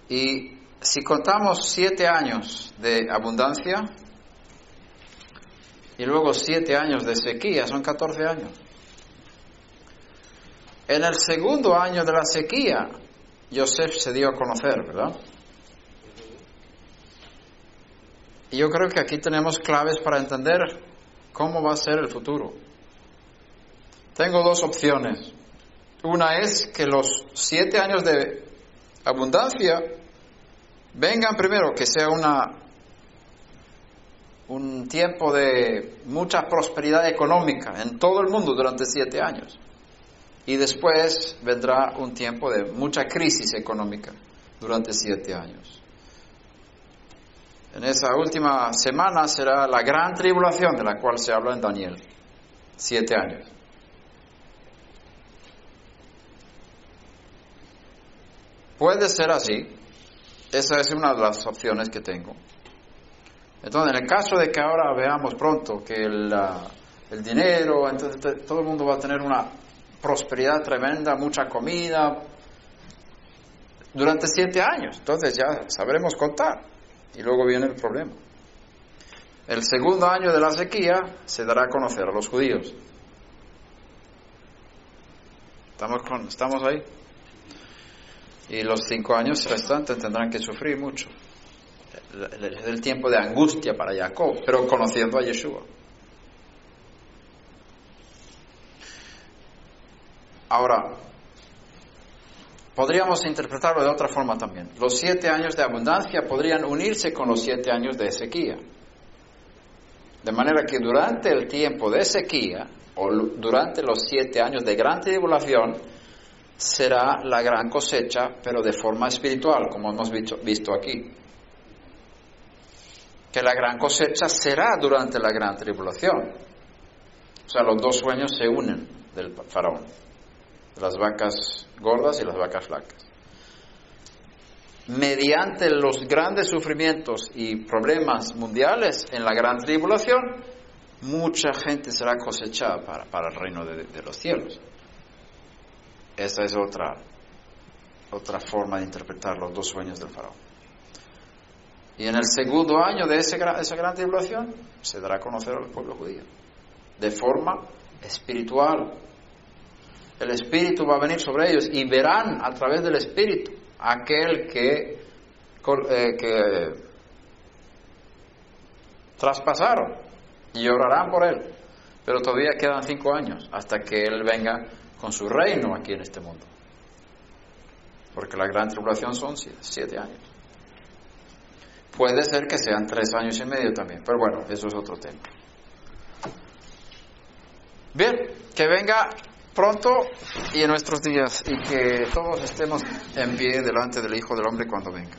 Y si contamos 7 años de abundancia y luego 7 años de sequía, son 14 años. En el segundo año de la sequía, Yosef se dio a conocer, ¿verdad? Y yo creo que aquí tenemos claves para entender cómo va a ser el futuro. Tengo 2 opciones. Una es que los 7 años de abundancia vengan primero, que sea un tiempo de mucha prosperidad económica en todo el mundo durante 7 años. Y después vendrá un tiempo de mucha crisis económica durante 7 años. En esa última semana será la gran tribulación de la cual se habla en Daniel. 7 años. Puede ser así. Esa es una de las opciones que tengo. Entonces, en el caso de que ahora veamos pronto que el dinero, entonces todo el mundo va a tener una prosperidad tremenda, mucha comida, durante 7 años. Entonces ya sabremos contar. Y luego viene el problema. El segundo año de la sequía se dará a conocer a los judíos. ¿Estamos ahí? Y los 5 años restantes tendrán que sufrir mucho. Es el tiempo de angustia para Jacob, pero conociendo a Yeshua. Ahora, podríamos interpretarlo de otra forma también. Los 7 años de abundancia podrían unirse con los 7 años de sequía. De manera que durante el tiempo de sequía, o durante los 7 años de gran tribulación, será la gran cosecha, pero de forma espiritual, como hemos visto aquí. Que la gran cosecha será durante la gran tribulación. O sea, los 2 sueños se unen del faraón. Las vacas gordas y las vacas flacas. Mediante los grandes sufrimientos y problemas mundiales en la gran tribulación, mucha gente será cosechada para el reino de los cielos. Esa es otra forma de interpretar los 2 sueños del faraón. Y en el segundo año de esa gran tribulación se dará a conocer al pueblo judío de forma espiritual. El Espíritu va a venir sobre ellos y verán a través del Espíritu aquel que traspasaron y llorarán por él. Pero todavía quedan 5 años hasta que él venga con su reino aquí en este mundo. Porque la gran tribulación son 7 años. Puede ser que sean 3 años y medio también, pero bueno, eso es otro tema. Bien, que venga pronto y en nuestros días, y que todos estemos en pie delante del Hijo del Hombre cuando venga.